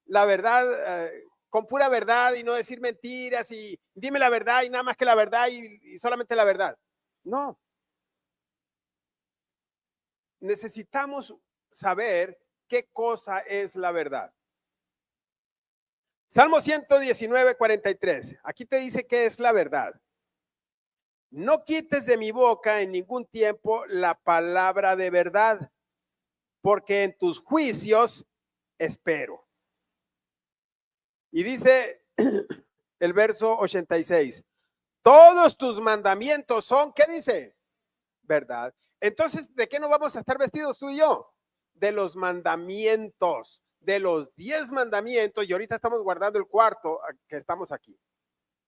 la verdad, con pura verdad y no decir mentiras y dime la verdad y nada más que la verdad y solamente la verdad. No. Necesitamos saber qué cosa es la verdad. Salmo 119, 43. Aquí te dice qué es la verdad. No quites de mi boca en ningún tiempo la palabra de verdad, porque en tus juicios espero. Y dice el verso 86. Todos tus mandamientos son, ¿qué dice? Verdad. Entonces, ¿de qué nos vamos a estar vestidos tú y yo? De los mandamientos, de los 10 mandamientos, y ahorita estamos guardando el cuarto que estamos aquí.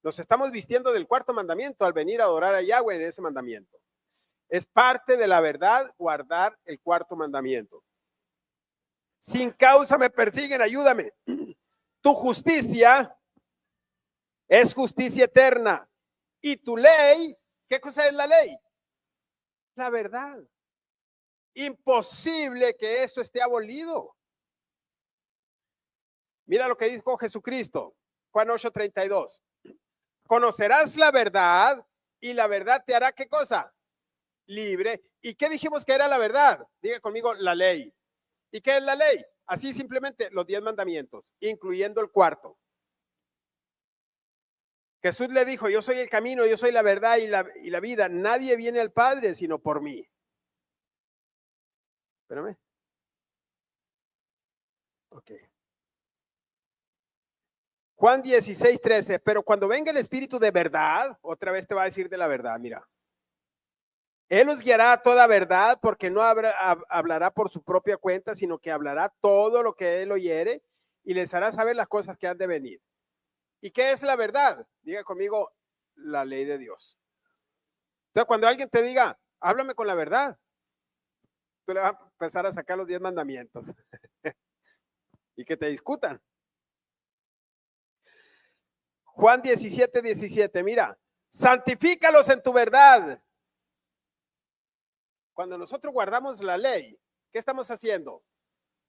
Nos estamos vistiendo del cuarto mandamiento al venir a adorar a Yahweh en ese mandamiento. Es parte de la verdad guardar el cuarto mandamiento. Sin causa me persiguen, ayúdame. Tu justicia es justicia eterna. Y tu ley, ¿qué cosa es la ley? La verdad. Imposible que esto esté abolido. Mira lo que dijo Jesucristo, Juan 8:32. Conocerás la verdad y la verdad te hará ¿qué cosa? Libre. ¿Y qué dijimos que era la verdad? Diga conmigo, la ley. ¿Y qué es la ley? Así simplemente los 10 mandamientos, incluyendo el cuarto. Jesús le dijo, yo soy el camino, yo soy la verdad y la vida. Nadie viene al Padre sino por mí. Espérame. Ok. Juan 16:13. Pero cuando venga el Espíritu de verdad, otra vez te va a decir de la verdad, mira. Él os guiará a toda verdad, porque no hablará por su propia cuenta, sino que hablará todo lo que él oyere y les hará saber las cosas que han de venir. ¿Y qué es la verdad? Diga conmigo, la ley de Dios. Entonces, cuando alguien te diga, háblame con la verdad, tú le vas a empezar a sacar los 10 mandamientos y que te discutan. Juan 17:17, mira, santifícalos en tu verdad. Cuando nosotros guardamos la ley, ¿qué estamos haciendo?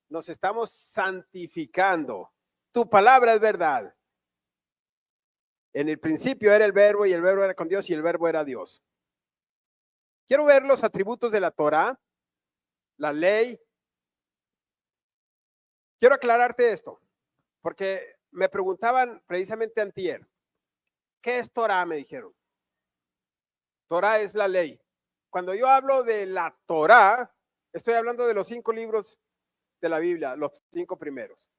Nos estamos santificando. Tu palabra es verdad. En el principio era el verbo y el verbo era con Dios y el verbo era Dios. Quiero ver los atributos de la Torah, la ley. Quiero aclararte esto, porque me preguntaban precisamente antier, ¿qué es Torah? Me dijeron. Torah es la ley. Cuando yo hablo de la Torah, estoy hablando de los 5 libros de la Biblia, los 5 primeros.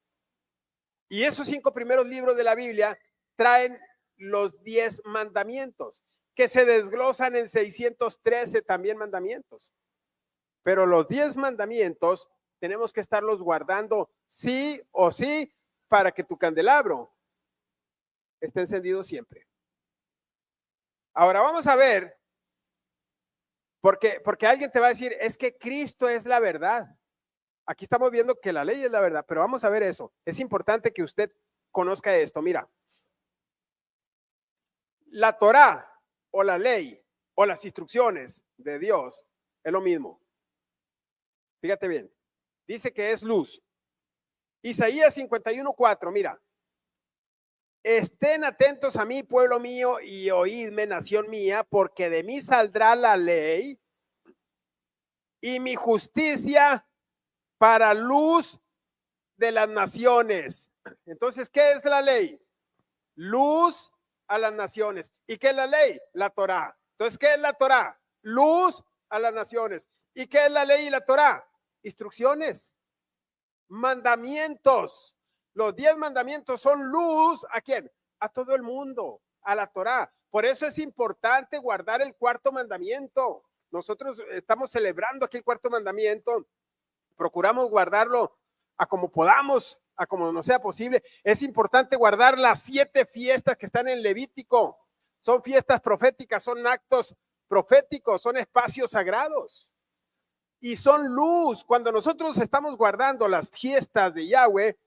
Y esos 5 primeros libros de la Biblia traen los 10 mandamientos, que se desglosan en 613 también mandamientos. Pero los 10 mandamientos tenemos que estarlos guardando sí o sí para que tu candelabro esté encendido siempre. Ahora vamos a ver, porque alguien te va a decir, es que Cristo es la verdad. Aquí estamos viendo que la ley es la verdad, pero vamos a ver eso. Es importante que usted conozca esto. Mira, la Torá o la ley o las instrucciones de Dios es lo mismo. Fíjate bien, dice que es luz. Isaías 51:4, mira. Estén atentos a mí, pueblo mío, y oídme, nación mía, porque de mí saldrá la ley y mi justicia para luz de las naciones. Entonces, ¿qué es la ley? Luz a las naciones. ¿Y qué es la ley? La Torá. Entonces, ¿qué es la Torá? Luz a las naciones. ¿Y qué es la ley y la Torá? Instrucciones, mandamientos. Los 10 mandamientos son luz ¿a quién? A todo el mundo, a la Torá. Por eso es importante guardar el cuarto mandamiento. Nosotros estamos celebrando aquí el cuarto mandamiento. Procuramos guardarlo a como podamos, a como nos sea posible. Es importante guardar las 7 fiestas que están en Levítico. Son fiestas proféticas, son actos proféticos, son espacios sagrados. Y son luz. Cuando nosotros estamos guardando las fiestas de Yahweh,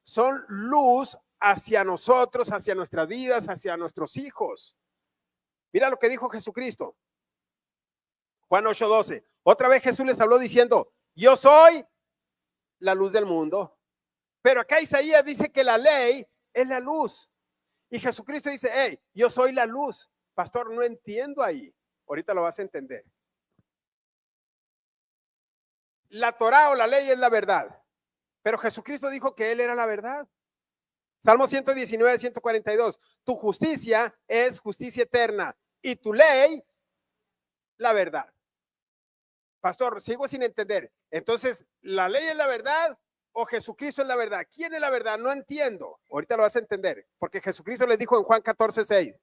son luz hacia nosotros, hacia nuestras vidas, hacia nuestros hijos. Mira lo que dijo Jesucristo. Juan 8:12. Otra vez Jesús les habló diciendo, yo soy la luz del mundo. Pero acá Isaías dice que la ley es la luz. Y Jesucristo dice, hey, yo soy la luz. Pastor, no entiendo ahí. Ahorita lo vas a entender. La Torá o la ley es la verdad. Pero Jesucristo dijo que Él era la verdad. Salmo 119, 142. Tu justicia es justicia eterna y tu ley, la verdad. Pastor, sigo sin entender. Entonces, ¿la ley es la verdad o Jesucristo es la verdad? ¿Quién es la verdad? No entiendo. Ahorita lo vas a entender. Porque Jesucristo les dijo en Juan 14:6.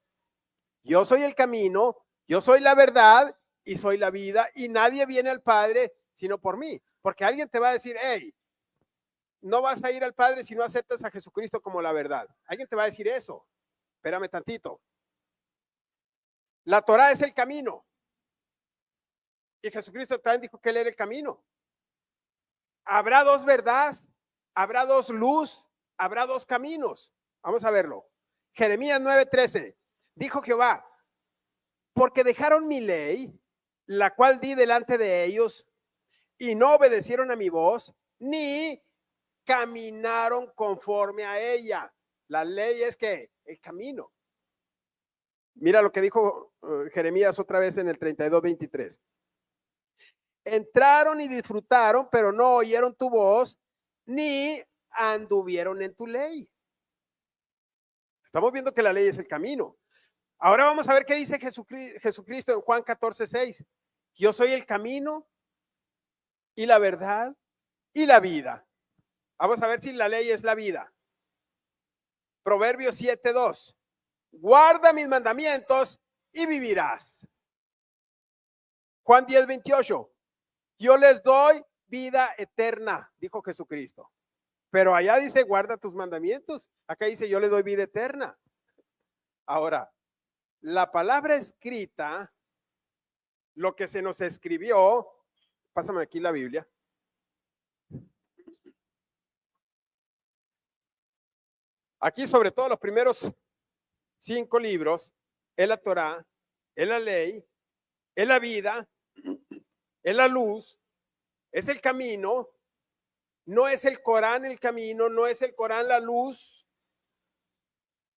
Yo soy el camino, yo soy la verdad y soy la vida y nadie viene al Padre sino por mí. Porque alguien te va a decir, hey, no vas a ir al Padre si no aceptas a Jesucristo como la verdad. Alguien te va a decir eso. Espérame tantito. La Torá es el camino. Y Jesucristo también dijo que Él era el camino. Habrá 2 verdades, habrá 2 luz, habrá 2 caminos. Vamos a verlo. Jeremías 9:13. Dijo Jehová, porque dejaron mi ley, la cual di delante de ellos, y no obedecieron a mi voz, ni caminaron conforme a ella. La ley es que el camino. Mira lo que dijo Jeremías otra vez en el 32:23. Entraron y disfrutaron, pero no oyeron tu voz, ni anduvieron en tu ley. Estamos viendo que la ley es el camino. Ahora vamos a ver qué dice Jesucristo en Juan 14:6. Yo soy el camino y la verdad y la vida. Vamos a ver si la ley es la vida. Proverbios 7:2. Guarda mis mandamientos y vivirás. Juan 10:28. Yo les doy vida eterna, dijo Jesucristo. Pero allá dice, guarda tus mandamientos. Acá dice, yo les doy vida eterna. Ahora, la palabra escrita, lo que se nos escribió, pásame aquí la Biblia. Aquí sobre todo los primeros 5 libros, es la Torá, es la ley, es la vida, es la luz, es el camino, no es el Corán el camino, no es el Corán la luz.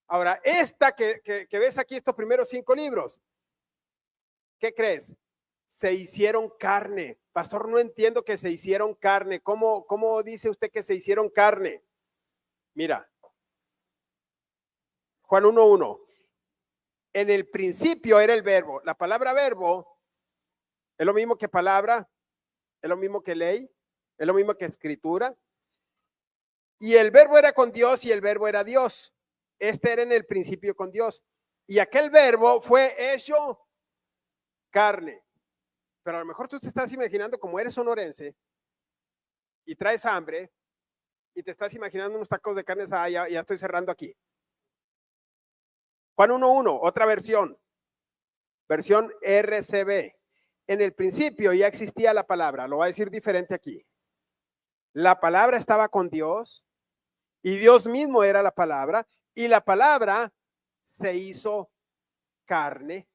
Ahora, esta que ves aquí, estos primeros 5 libros, ¿qué crees? Se hicieron carne. Pastor, no entiendo que se hicieron carne. ¿Cómo dice usted que se hicieron carne? Mira, Juan 1:1. En el principio era el verbo. La palabra verbo es lo mismo que palabra, es lo mismo que ley, es lo mismo que escritura. Y el verbo era con Dios y el verbo era Dios. Este era en el principio con Dios. Y aquel verbo fue hecho carne. Pero a lo mejor tú te estás imaginando, como eres sonorense y traes hambre y te estás imaginando unos tacos de carne asada. Ya estoy cerrando aquí. Juan 1:1, otra versión RCB. En el principio ya existía la palabra, lo voy a decir diferente aquí. La palabra estaba con Dios y Dios mismo era la palabra y la palabra se hizo carne.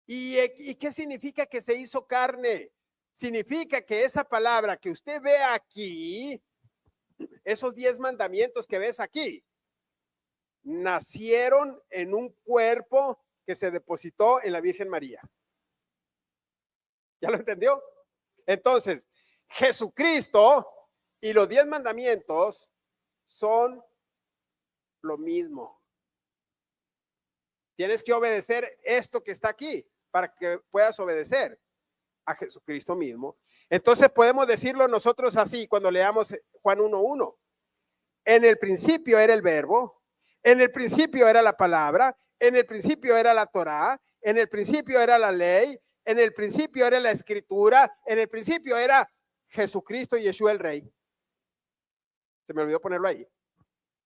¿Y qué significa que se hizo carne? Significa que esa palabra que usted ve aquí, esos 10 mandamientos que ves aquí, nacieron en un cuerpo que se depositó en la Virgen María. ¿Ya lo entendió? Entonces, Jesucristo y los 10 mandamientos son lo mismo. Tienes que obedecer esto que está aquí para que puedas obedecer a Jesucristo mismo. Entonces podemos decirlo nosotros así cuando leamos Juan 1:1. En el principio era el verbo, en el principio era la palabra, en el principio era la Torá, en el principio era la ley, en el principio era la escritura, en el principio era Jesucristo y Yeshua el Rey. Se me olvidó ponerlo ahí.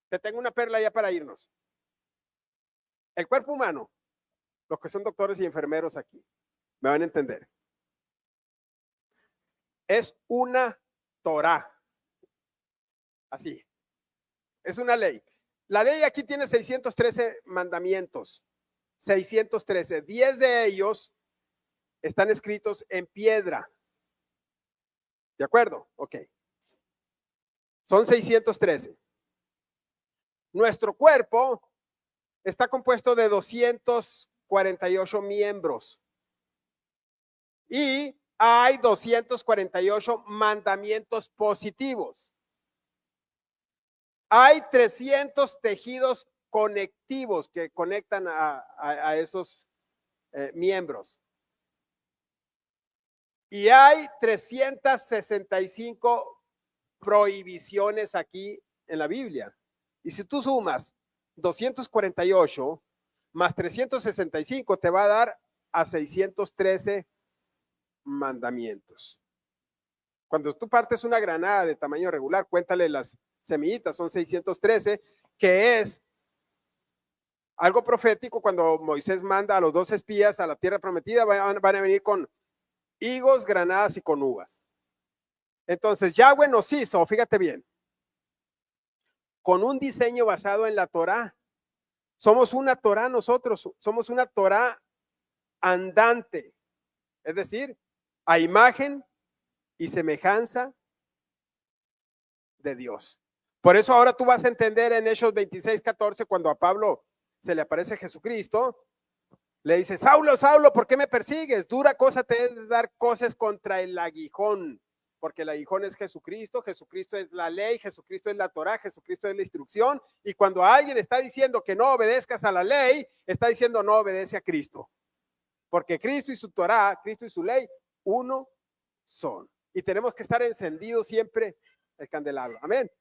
Te tengo una perla ya para irnos. El cuerpo humano, los que son doctores y enfermeros aquí, me van a entender. Es una Torá. Así. Es una ley. La ley aquí tiene 613 mandamientos. 613. 10 de ellos están escritos en piedra. ¿De acuerdo? Ok. Son 613. Nuestro cuerpo está compuesto de 248 miembros. Y hay 248 mandamientos positivos. Hay 300 tejidos conectivos que conectan a esos miembros. Y hay 365 prohibiciones aquí en la Biblia. Y si tú sumas 248 más 365, te va a dar a 613 mandamientos. Cuando tú partes una granada de tamaño regular, cuéntale las semillitas, son 613, que es algo profético. Cuando Moisés manda a los 2 espías a la tierra prometida, van a venir con higos, granadas y con uvas. Entonces Yahweh nos hizo, fíjate bien, con un diseño basado en la Torá. Somos una Torá nosotros, somos una Torá andante, es decir, a imagen y semejanza de Dios. Por eso ahora tú vas a entender en Hechos 26:14, cuando a Pablo se le aparece Jesucristo, le dice: Saulo, Saulo, ¿por qué me persigues? Dura cosa te es dar cosas contra el aguijón, porque el aguijón es Jesucristo, Jesucristo es la ley, Jesucristo es la Torá, Jesucristo es la instrucción. Y cuando alguien está diciendo que no obedezcas a la ley, está diciendo no obedece a Cristo, porque Cristo y su Torá, Cristo y su ley, uno son. Y tenemos que estar encendidos siempre el candelabro. Amén.